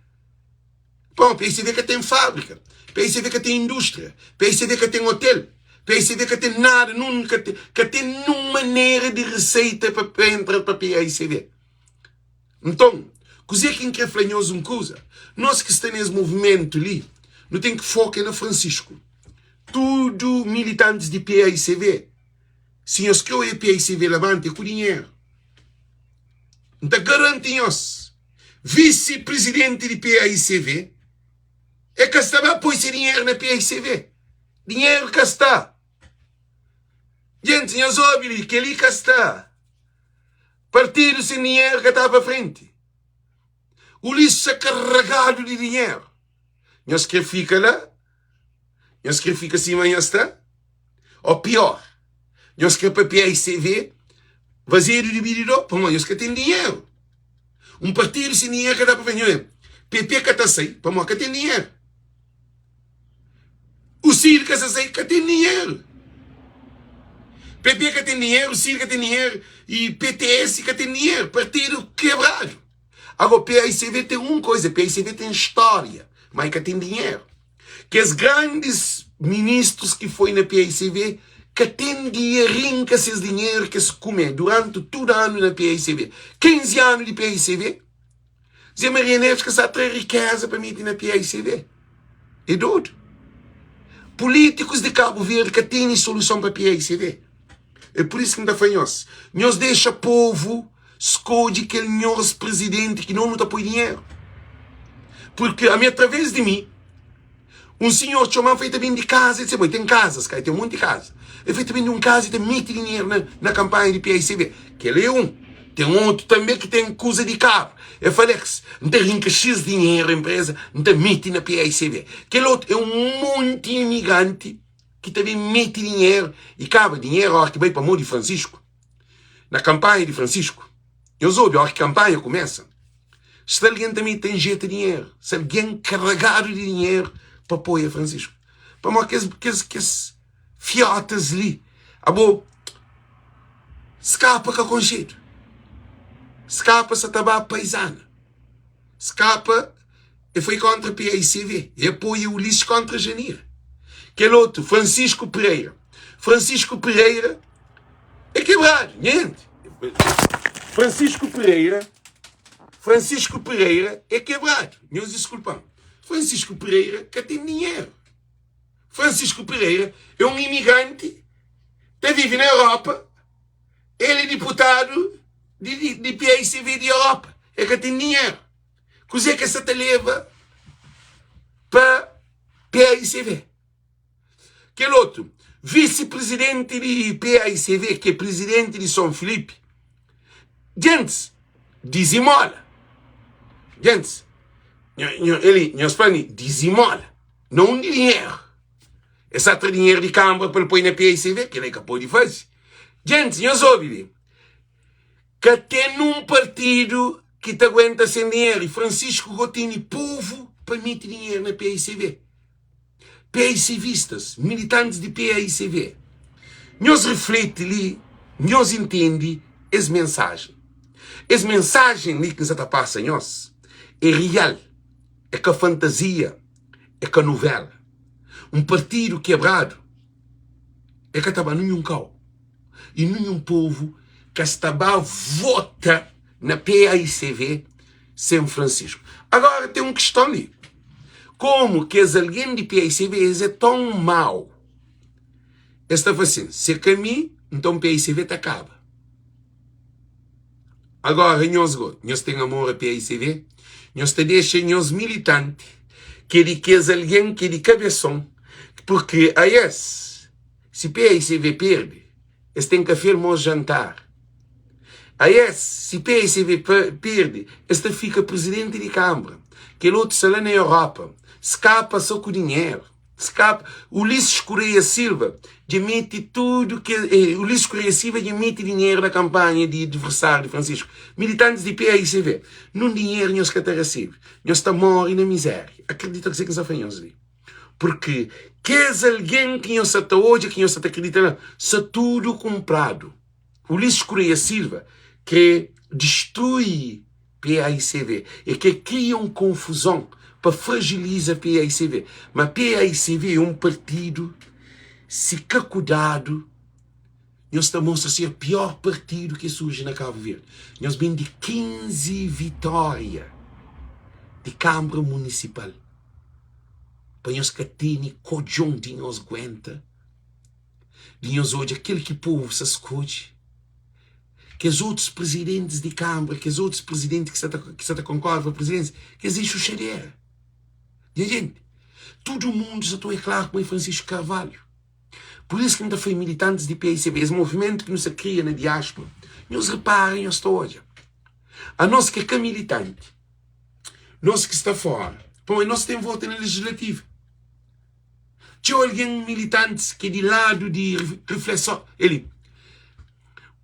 Bom, PAICV que tem fábrica. PAICV que tem indústria. PAICV que tem hotel. PAICV que tem nada, que tem nenhuma maneira de receita para entrar para a PAICV. Então, coisa que quer falar uma coisa, nós que estamos nesse movimento ali, não tem que focar na Francisco. Tudo militantes de PAICV. Se nós queremos a PAICV levante com dinheiro. Então, garantimos, vice-presidente de PAICV, é que está a pôr esse dinheiro na PAICV. Dinheiro que está. Gente, nós ouvimos que ali que está. Partido sem dinheiro que está para frente. O lixo é carregado de dinheiro. Nós que fica lá. Nós que fica assim amanhã está. Ou pior. Nós que para a PAICV vazio de dividido. Para nós que tem dinheiro. Um partido sem dinheiro que está para frente. PP que está sem. Para nós que tem dinheiro. O Ciro que está sem que tem dinheiro. PP que tem dinheiro, o Ciro que tem dinheiro e PTS que tem dinheiro. Partido quebrado. Agora, PAICV tem uma coisa. PAICV tem história. Mas que tem dinheiro. Que os grandes ministros que foi na PAICV que tem dinheirinho, que esses dinheiro que se come durante todo ano na PAICV. 15 anos de PAICV. Zé Maria Neves que está a ter riqueza para meter na PAICV. É doido. Políticos de Cabo Verde que têm solução para a PAICV. É por isso que não está nós. Nós deixa o povo escolher aquele nosso presidente que não nos apoia dinheiro. Porque através de mim, um senhor chamado feito bem de casa, ele disse, tem casas, cara, tem um monte de casas. Ele feito bem de um casa e tem mete dinheiro na campanha de PAICV. Que ele é um. Tem um outro também que tem coisa de carro. Eu falei que não tem rinca X dinheiro a empresa, não tem mete na PAICV. Aquele outro é um monte de imigrante que também mete dinheiro e cabe dinheiro a hora que vai para a mão de Francisco. Na campanha de Francisco. Eu soube, a hora que a campanha começa. Se alguém também tem jeito de dinheiro, se alguém carregado de dinheiro para apoiar Francisco. Para mim, aqueles fiotas ali. A boa, escapa com a concheiro. Escapa se a paisana. Escapa e foi contra a PAICV. E apoia o Ulisses contra a Janira. Aquele outro, Francisco Pereira. Francisco Pereira é quebrado, gente. Francisco Pereira é quebrado. Meus desculpam. Francisco Pereira que tem dinheiro. Francisco Pereira é um imigrante que vive na Europa. Ele é deputado de PAICV de Europa. É que tem dinheiro. Coisa é que essa te leva para PAICV. Aquele outro, vice-presidente de PAICV, que é presidente de São Filipe. Gente, dizimola. Gente, ele, nós falamos, dizimola. Não de dinheiro. Esse dinheiro de Câmara para pôr na PAICV, que ele é capaz de fazer. Gente, nós ouvimos que tem um partido que te aguenta sem dinheiro. E Francisco Rotini, povo, para meter dinheiro na PAICV. PAICVistas, militantes de PAICV. Nós reflete ali, nós entende as mensagens. As mensagens ali que nos passa nós é real, é que a fantasia, é que a novela. Um partido quebrado é que estava nenhum cão e nenhum povo que estava vota na PAICV sem Francisco. Agora tem uma questão ali. Como que alguém de PAICV é tão mau? Estava assim, se é caminho, então PAICV te acaba. Agora, nós temos amor a PAICV, nós te deixamos militantes, que é alguém que é de cabeção, porque aí, se PAICV perde, Eles têm que afirmar o jantar. Aí, se PSV perde, este fica presidente de Câmara. Que outro se lá na Europa. Escapa só com dinheiro. Escapa. Ulisses Correia Silva demite tudo que... Ulisses Correia Silva demite dinheiro na campanha de adversário de Francisco. Militantes de PSV. Não dinheiro não se recebe. Não está morre na miséria. Acredita que se afanhamos ali. Porque queres alguém que não se está hoje, que não se acredita, se tudo comprado. Ulisses Correia Silva que destrui PAICV e que criam confusão para fragilizar PAICV. Mas PAICV é um partido, se cuidado, nós estamos a ser o pior partido que surge na Cabo Verde. Nós vem de 15 vitórias de Câmara Municipal. Para nós que tem cojão de nós aguenta. De nós hoje, aquele que o povo se esconde. Que os outros presidentes de Câmara, que os outros presidentes que se concordam com a presidência, que existe o xadeira. E a gente, todo mundo já está claro como é Francisco Carvalho. Por isso que ainda foi militantes de PICB, esse movimento que nos cria na diáspora. Nos reparem esta hoje. A nós que é militante, nós que está fora, bom, nós temos voto na legislativa. Tinha alguém militante que de lado de reflexão, ele...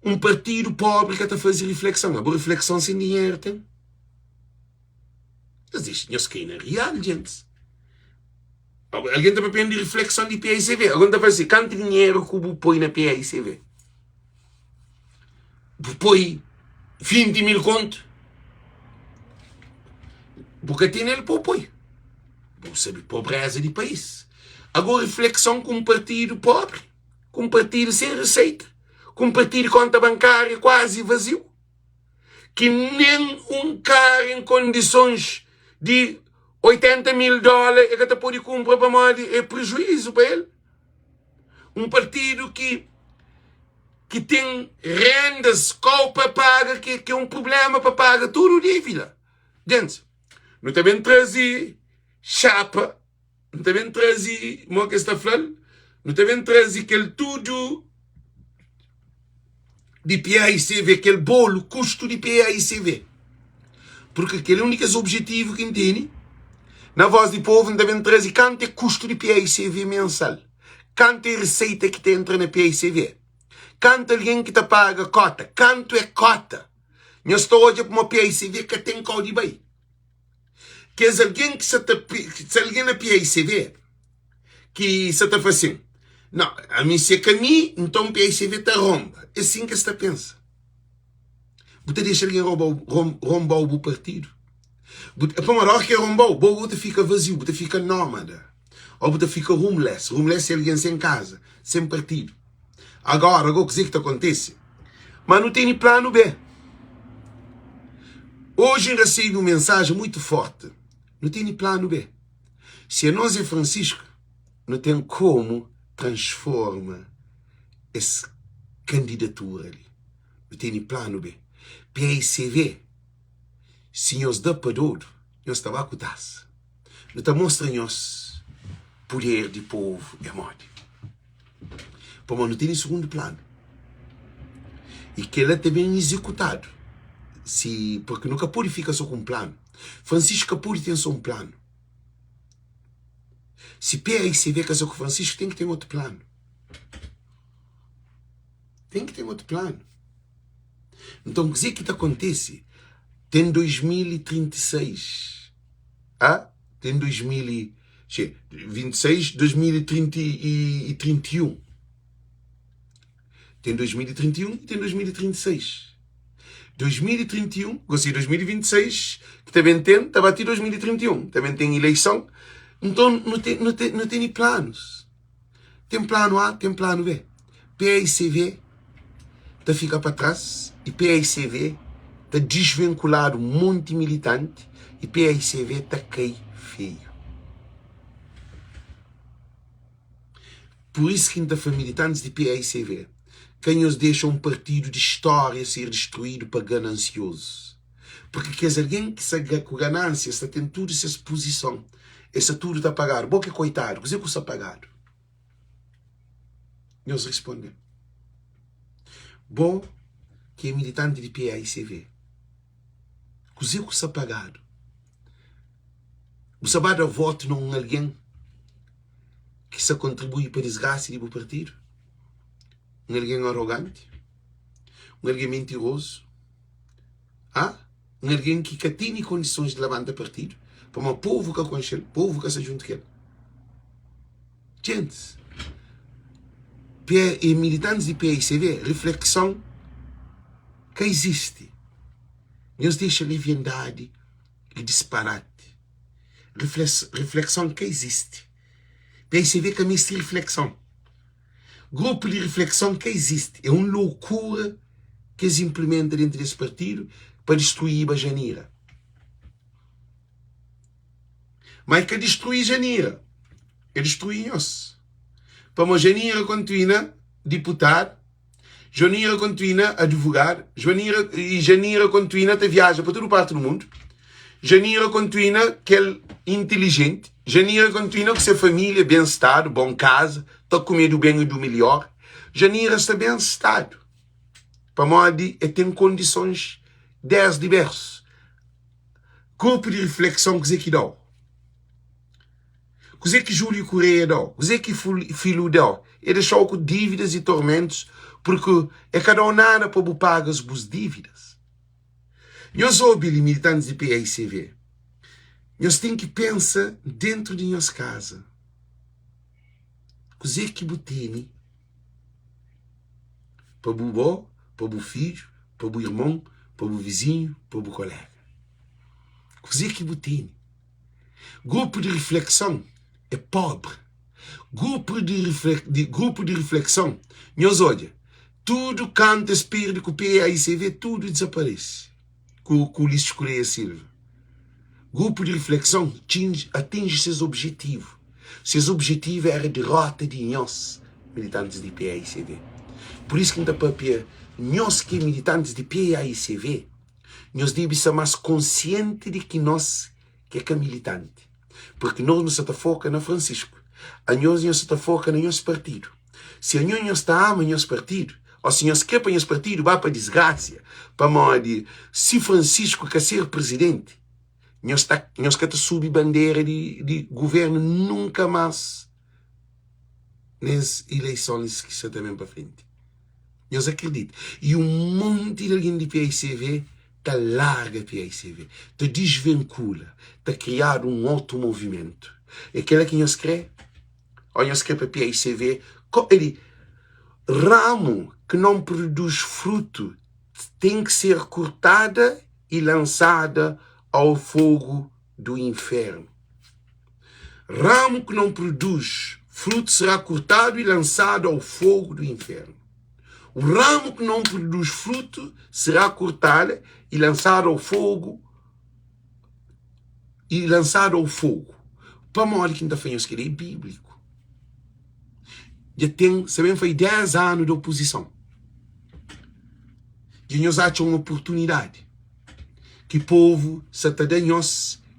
Um partido pobre que está a fazer reflexão. A boa reflexão sem dinheiro tem. Existe. Nós que na real, gente. Alguém está para de reflexão de PICV. Alguém está a fazer quanto dinheiro que o põe na PICV? Põe 20 mil conto. Porque tem ele para põe. Vou saber pobreza de país. Agora reflexão com um partido pobre. Com um partido sem receita. Com um partido de conta bancária quase vazio, que nem um cara em condições de 80 mil dólares é que está pode comprar para moda, é prejuízo para ele. Um partido que tem rendas, copa paga, que é um problema para pagar tudo dívida. Gente, não também trazer chapa, não também trazer, como que está falando, não também trazer aquele tudo de PAICV, aquele bolo, custo de PAICV. Porque aquele é o único objetivo que tem. Na voz do povo, não devem trazer quanto é custo de PAICV mensal. Quanto é receita que te entra na PAICV. Quanto alguém que te paga cota. Quanto é cota. Eu estou hoje para uma PAICV que tem código bem. Que é alguém que se alguém na PAICV que se está fazendo. Não, a mim se é caminho, então o PICV está romba. É assim que se pensa. Você deixa alguém rombar o partido. Para uma hora que é rombar, o você fica vazio, você fica nómada. Ou você fica homeless. Homeless é alguém sem casa, sem partido. Agora o que está acontece? Mas não tem plano B. Hoje recebi uma mensagem muito forte. Não tem plano B. Se nós é Francisco, não tem como transforma essa candidatura ali. Não tem plano B. PICV, se nós dá para tudo, nós estamos a cuidar-se. Não mostra-nos poder de povo e morte. Mas não tem segundo plano. E que ele é também executado. Porque nunca pode ficar só com um plano. Francisco pode ter só um plano. Se PICV casou com Francisco, tem que ter outro plano. Tem que ter outro plano. Então, o que acontece? Tem 2036. Tem 2026, 2031. Tem 2031 e tem 2036. 2031, gostei de 2026, que também tem, está batido 2031. Também tem eleição. Então, não tem planos. Tem plano A, tem plano B. PICV está ficar para trás e PICV está desvinculado muito militante e PICV está cair feio. Por isso que ainda foi militantes de PICV. Quem os deixa um partido de história ser destruído para ganancioso. Porque quer alguém que se com ganância está tendo tudo essa exposição. Esse tudo está pagado. Boca coitado. O que está pagado? Nós respondemos. Bom, que é militante de PAICV. Cozinha que se apagado. O sabado voto não alguém que se contribui para a desgraça do partido. Alguém arrogante. Alguém mentiroso. Alguém que tem condições de levantar partido. Para um povo que aconselha, povo que se junta com ele. Gente, e militantes de PAICV, reflexão que existe. Deus deixa leviandade e disparate. Reflexão que existe. PAICV que é reflexão. Grupo de reflexão que existe. É uma loucura que eles implementam dentro desse partido para destruir a Janira. Mas que destruir Janira é destruir nós. Para a Janira continua deputado, Janira continua advogado, Janira continua a viajar para toda parte do mundo, Janira continua que é inteligente, Janira continua com sua família, bem-estado, bom casa, está comendo bem e do melhor, Janira está bem-estado. Para modo tem condições 10 diversas. Grupo de reflexão que que dá. Que Júlio Correia dá. Que filho dá. Ele deixou com dívidas e tormentos porque é cada um nada para pagar as dívidas. Nós somos militantes de PAICV. Nós temos que pensar dentro de nossa casa. Que botene para o bobó, para o filho, para o irmão, para o vizinho, para o colega. Que botene. Grupo de reflexão é pobre. Grupo de reflexão, nós olha, tudo canta espírito com o PAICV, tudo desaparece. Com o Ulisses Correia Silva. Grupo de reflexão atinge seus objetivos. Seus objetivos eram a derrota de nós, militantes de PAICV. Por isso que não papia, nós que militantes de PAICV, nós devemos ser mais conscientes de que nós que é militante. Porque nós não estamos focando na Francisco. A nós não estamos focando no nosso partido. Se a nós está ama nosso partido, ou se nós quer para nosso partido, vai para a desgraça, para morrer. Se Francisco quer ser presidente, nós queremos subir bandeira de governo nunca mais nas eleições que estão também para frente. Nós acreditamos. E um monte de alguém de PAICV está larga PAICV, está desvincula, está criado um outro movimento. É aquele que nós queremos. Ou nós queremos para PAICV, ele, ramo que não produz fruto tem que ser cortada e lançada ao fogo do inferno. Ramo que não produz fruto será cortado e lançado ao fogo do inferno. O ramo que não produz fruto será cortado e lançado ao fogo. Para morrer que não faz que é bíblico. Já tem, sabem, foi 10 anos de oposição. E nós achamos uma oportunidade. Que o povo se está dando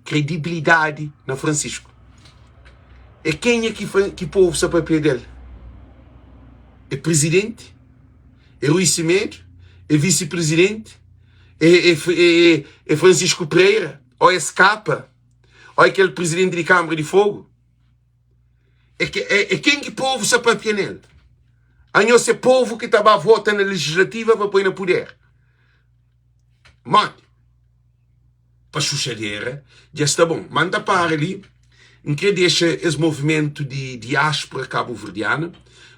credibilidade na Francisco. E quem é que o povo se papel dele? É presidente? É Rui Semedo? É vice-presidente? É Francisco Pereira? Ou é Scapa? Ou é aquele presidente de Câmara de Fogo? É quem que o povo se papel nele? A nós é povo que estava a votar na legislativa para pôr no poder. Mano, para chuchadeira, já está bom. Manda para ali, em que deixa esse movimento de diáspora cabo-verdiana.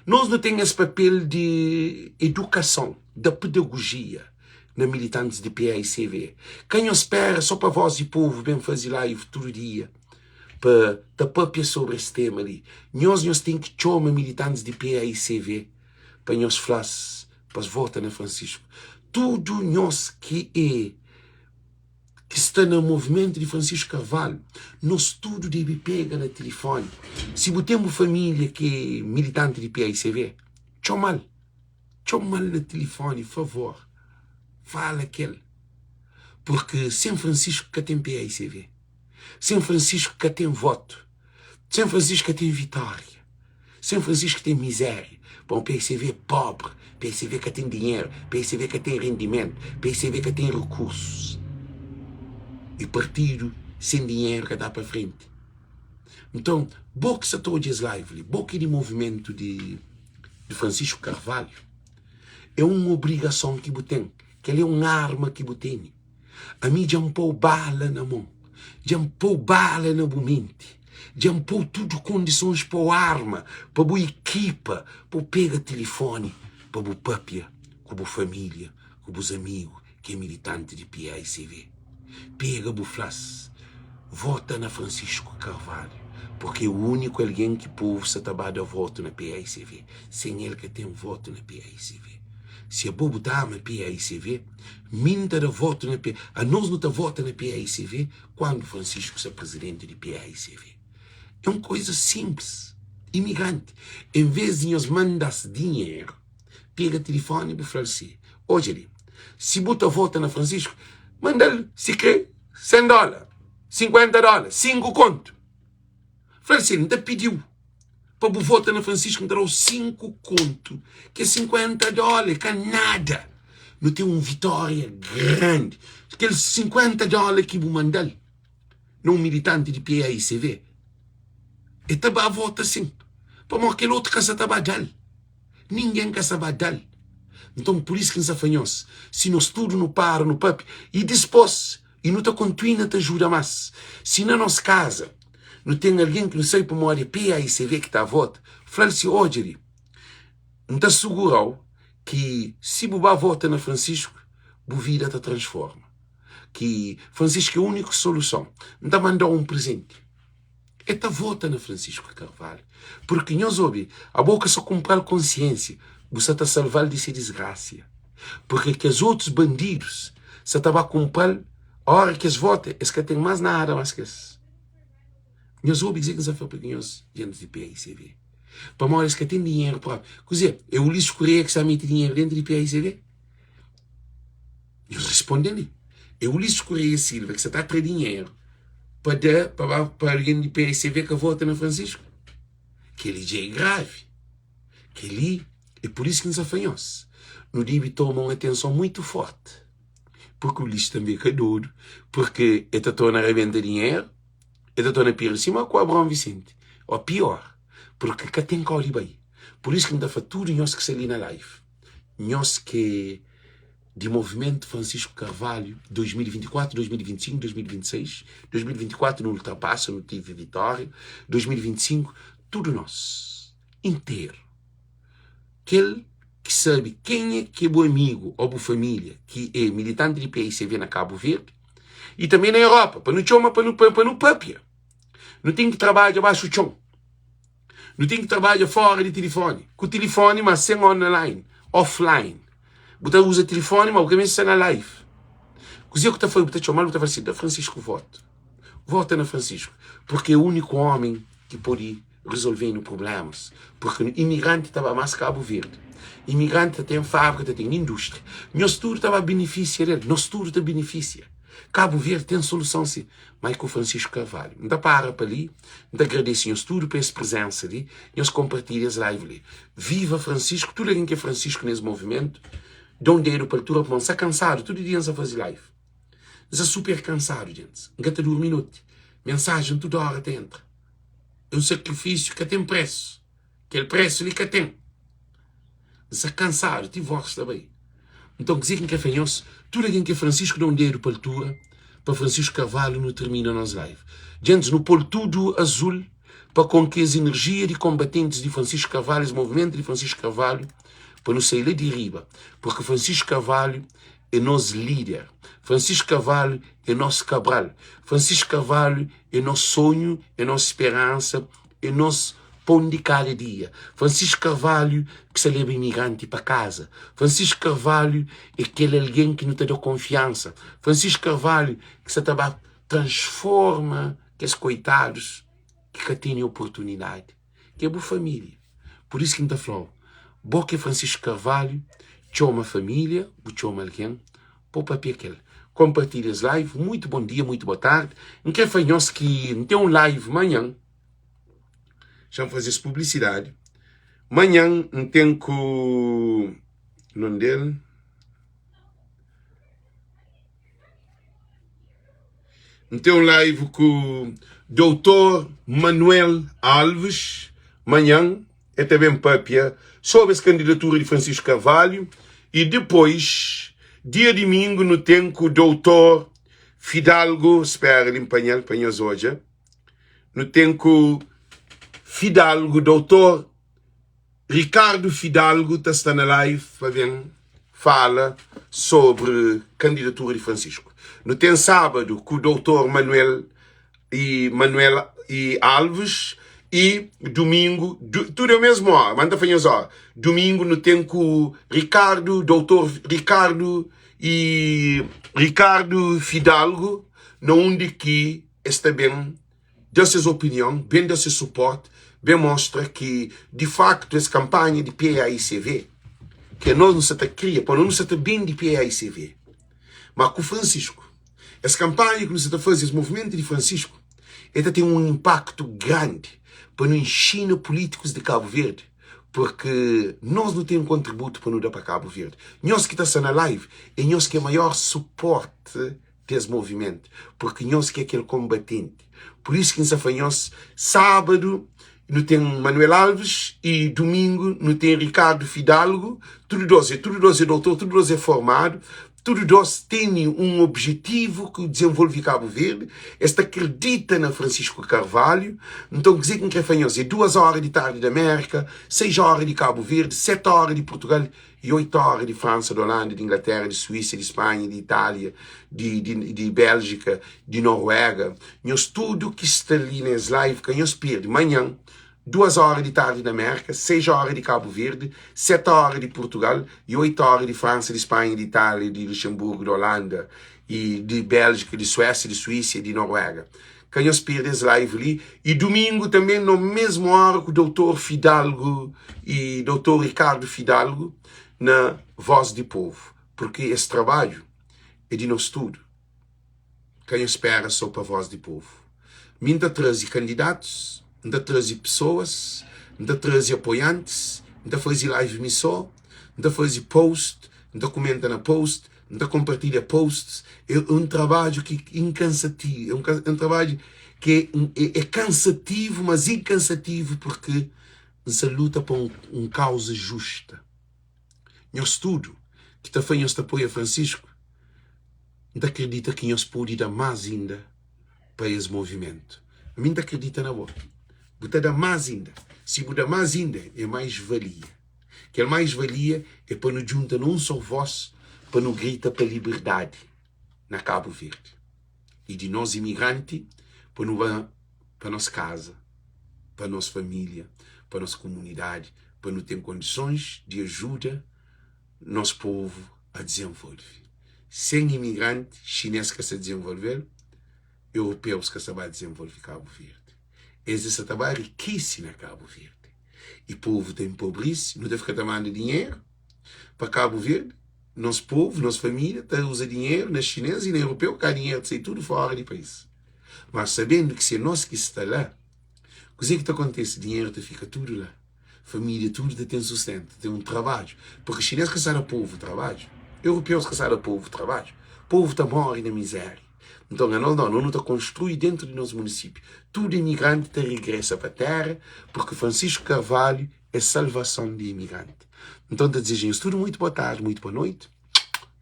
Nós não temos esse papel de educação, da pedagogia, na militantes de PAICV. Quem espera só para voz e povo bem fazer lá e futuro dia, para tapar sobre esse tema ali. Nós temos que chamar militantes de PAICV, para nós falar, para votar na Francisco. Tudo nós que está no movimento de Francisco Carvalho, nós tudo deve pegar no telefone. Se temos família que é militante de PAICV, chama no telefone, por favor. Fala aquele. Porque São Francisco que tem PAICV. São Francisco que tem voto. São Francisco que tem vitória. São Francisco tem miséria. Para um PSV pobre, PSV que tem dinheiro, PSV que tem rendimento, PSV que tem recursos. E partido sem dinheiro que dá para frente. Então, boa se todos os live, boa de movimento de Francisco Carvalho, é uma obrigação que você tem, que ele é uma arma que você tem. A mim já pôr bala na mão, já pôr bala na mente, já pôr tudo condições para arma, para boa equipa, para pegar telefone, para boa papia, com boa família, com boas amigos, que é militante de PAICV. Pega boa flash, vota na Francisco Carvalho. Porque é o único alguém que o povo se trabalha voto na PAICV. Sem ele que tem voto na PAICV. Se a bobo dá na PAICV, minta de voto na PAICV. A nós não vota na PAICV quando Francisco é presidente de PAICV. É uma coisa simples. Imigrante. Em vez de nos mandar dinheiro, pega telefone e fala assim, hoje, se bota vota na Francisco, manda-lhe, se quer, $100, $50, 5 conto. Francisco ainda pediu para o voto na Francisco, me darou 5 conto, que é $50, que é nada. Não tem uma vitória grande. Aqueles $50 que vou mandar, não militante de PAICV, e também a voto assim. Para aquele outro que se trabalhar. Ninguém quer trabalhar. Então, por isso que nos afanhamos. Se nós tudo não para, no papo, e depois, e não te continua a te ajudar mais. Se na nossa casa, não tem alguém que não sei para uma PAICV que está a voto, fala-se hoje, não está seguro que se Bubá vota na Francisco, a vida te transforma. Que Francisco é a única solução. Não está mandando um presente. É te vota na Francisco Carvalho. Porque nós ouve, a boca só comprar consciência, você está salvar dessa desgraça. Porque que os outros bandidos, você está a comprar, a hora que eles votam, eles que têm mais nada mais que isso. Nós ouvimos dizer que nós fomos gente de PAICV. Para mais que tem dinheiro para... Quer dizer, é o Ulisses Correia que está a meter dinheiro dentro de PAICV? Nós respondemos. É o Ulisses Correia Silva que está a ter dinheiro para dar para alguém de PAICV que vota na Francisco. Que ele já é grave. Que ele... É por isso que nos afanhamos. No dia toma uma atenção muito forte. Porque o Ulisses também é doido. Porque ele está a revender dinheiro. Ele está a pior cima com o Abrão Vicente. Ou pior. Porque cá tem que olhar bem. Por isso que me dá tudo nós que se ali na live. Nós que de movimento Francisco Carvalho 2024, 2025, 2026, 2024 não ultrapassa, não tive vitória, 2025, tudo nós. Inteiro. Aquele que sabe quem é que é bom amigo ou boa família, que é militante de PAICV na Cabo Verde, e também na Europa, para não chama, para não papia. Não tem que trabalhar abaixo do chão. Não tem que trabalhar fora de telefone. Com o telefone, mas sem online, offline. Você usa o telefone, mas o que está na live. Coisa que você está chamando, você vai dizer, Francisco, voto. Vota na Francisco. Porque é o único homem que pode resolver os problemas. Porque o imigrante estava mais Cabo Verde. O imigrante tem fábrica, tem indústria. Nós tudo estava a beneficiar dele. Nós tudo te beneficia. Cabo Verde tem solução, sim. Mas com o Francisco Carvalho. Não para ali. Não agradecemos tudo por essa presença ali. Nós compartilhamos live ali. Viva Francisco. Tudo alguém que é Francisco nesse movimento. Dá um dinheiro para a altura. Não está cansado. Todo dia a fazer live. Está super cansado, gente. Não gasta 2 minutos. Mensagem toda hora te entra. É um sacrifício que tem preço. Aquele preço ali que tem. Está cansado. Divórcio também. Então, dizem que é fanhoso. Tudo alguém que é Francisco dá um dinheiro para a altura. Para Francisco Carvalho não termina nas live. Gente, não pôr tudo azul para com que as energias de combatentes de Francisco Carvalho, esse movimento de Francisco Carvalho, para não sair lá de riba. Porque Francisco Carvalho é nosso líder. Francisco Carvalho é nosso Cabral. Francisco Carvalho é nosso sonho, é nossa esperança, é nosso pão de cada dia. Francisco Carvalho que se leva imigrante para casa. Francisco Carvalho é aquele alguém que não te dá confiança. Francisco Carvalho que se transforma aqueles coitados que têm oportunidade. Que é boa família. Por isso que me está falando. Bom que Francisco Carvalho chama a família, chama alguém, para o papel aquele. Compartilha as lives. Muito bom dia, muito boa tarde. Não quer fazer que tem um live amanhã. Já vou fazer essa publicidade. Manhã tem com o nome dele. Tem um live com o Dr. Manuel Alves. Manhã é também papia sobre a candidatura de Francisco Carvalho. E depois, dia domingo, no tem com o Dr. Fidalgo. Espera, ele empanhar hoje. No tem com Fidalgo, Dr. Ricardo Fidalgo está na live para ver, fala sobre candidatura de Francisco. No tem sábado com o Dr. Manuel e Alves e domingo, tudo é a mesma hora, manda fanhas hora. Domingo no tem com o Ricardo, Dr. Ricardo e Ricardo Fidalgo, onde que está bem dessa opinião, bem desse suporte, bem mostra que, de facto, essa campanha de PAICV, que nós não se cria, para não se bem de PAICV, mas com Francisco, essa campanha que nós se faz, esse movimento de Francisco, ele tem um impacto grande para o ensino políticos de Cabo Verde, porque nós não temos um contributo para nos dar para Cabo Verde. Nós que estamos na live, é nós que é o maior suporte desse movimento, porque nós que é aquele combatente. Por isso que nós sábado não tem Manuel Alves e domingo não tem Ricardo Fidalgo. Tudo dois é doutor, tudo dois é formado. Tudo dois têm um objetivo que desenvolve Cabo Verde. Esta acredita na Francisco Carvalho. Então, quer dizer que é 2 horas de tarde da América, 6 horas de Cabo Verde, 7 horas de Portugal e 8 horas de França, de Holanda, de Inglaterra, de Suíça, de Espanha, de Itália, de Bélgica, de Noruega. Nós tudo que está ali nas lives que nós perdemos manhã, 2 horas de tarde da América, 6 horas de Cabo Verde, 7 horas de Portugal e 8 horas de França, de Espanha, de Itália, de Luxemburgo, de Holanda, e de Bélgica, de Suécia, de Suíça e de Noruega. Que nós perdemos live ali. E domingo também, no mesmo hora com o Dr. Fidalgo e Dr. Ricardo Fidalgo, na Voz do Povo. Porque esse trabalho é de nós tudo. Quem espera só para a Voz do Povo. Minta trazer candidatos, minta trazer pessoas, minta trazer apoiantes, minta fazer live missão, minta fazer post, minta comenta na post, minta compartilha posts. É um trabalho que é incansativo, é um trabalho que é cansativo, mas incansativo porque se luta por uma causa justa. Nós tudo que está fazendo este apoio a Francisco, não acredita que nós podemos dar mais ainda para esse movimento. A mim não acredita na boa. Você dá mais ainda. Se você dá mais ainda, é mais valia. Que a mais valia é para nos juntar num só voz, para nos gritar para a liberdade na Cabo Verde. E de nós imigrantes, para nos para nossa casa, para nossa família, para nossa comunidade, para nos ter condições de ajuda nosso povo a desenvolver. Sem imigrante chinês que se desenvolver, europeus que se vai desenvolver Cabo Verde. Esse trabalho riquíssimo na Cabo Verde. E o povo tem pobreza, não deve ficar tomando dinheiro para Cabo Verde. Nosso povo, nossa família, usa dinheiro na chinesa e na europeu, que há dinheiro de sair tudo fora do país. Mas sabendo que se é nós que está lá, o que acontece? Dinheiro fica tudo lá. Família, tudo tem sustento, tem um trabalho. Porque chinês que sai do povo, trabalho. Europeus que sai do povo, trabalho. O povo está morre na miséria. Então, nós não está construído dentro do nosso município. Tudo imigrante regressa para a terra, porque Francisco Carvalho é salvação de imigrante. Então, te desejamos tudo muito boa tarde, muito boa noite.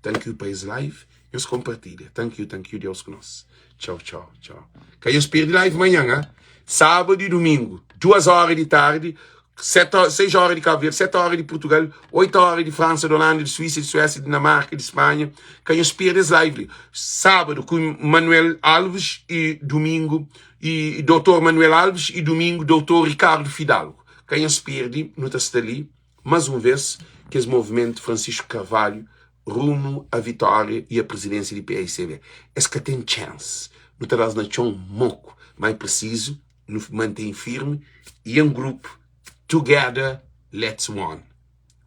Thank you para esse live. Deus compartilha. Thank you, Deus conosco. Tchau, tchau, tchau. Que eu espero de live amanhã, hein? Sábado e domingo, 2 horas de tarde, 6 horas de Cabo Verde, 7 horas de Portugal, 8 horas de França, de Holanda, de Suíça, de Suécia, de Dinamarca, de Espanha. Que eu espero esse live. Sábado com Manuel Alves e domingo, e Dr. Manuel Alves e domingo Dr. Ricardo Fidalgo. Que eu espero de, não está ali, mais uma vez, que esse movimento Francisco Carvalho rumo à vitória e à presidência de PAICV. Esse que tem chance. Não terá na chão moco, mais preciso, nos mantém firme e em grupo. Together, let's one.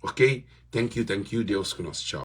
Ok? Thank you, Deus conosco. Tchau.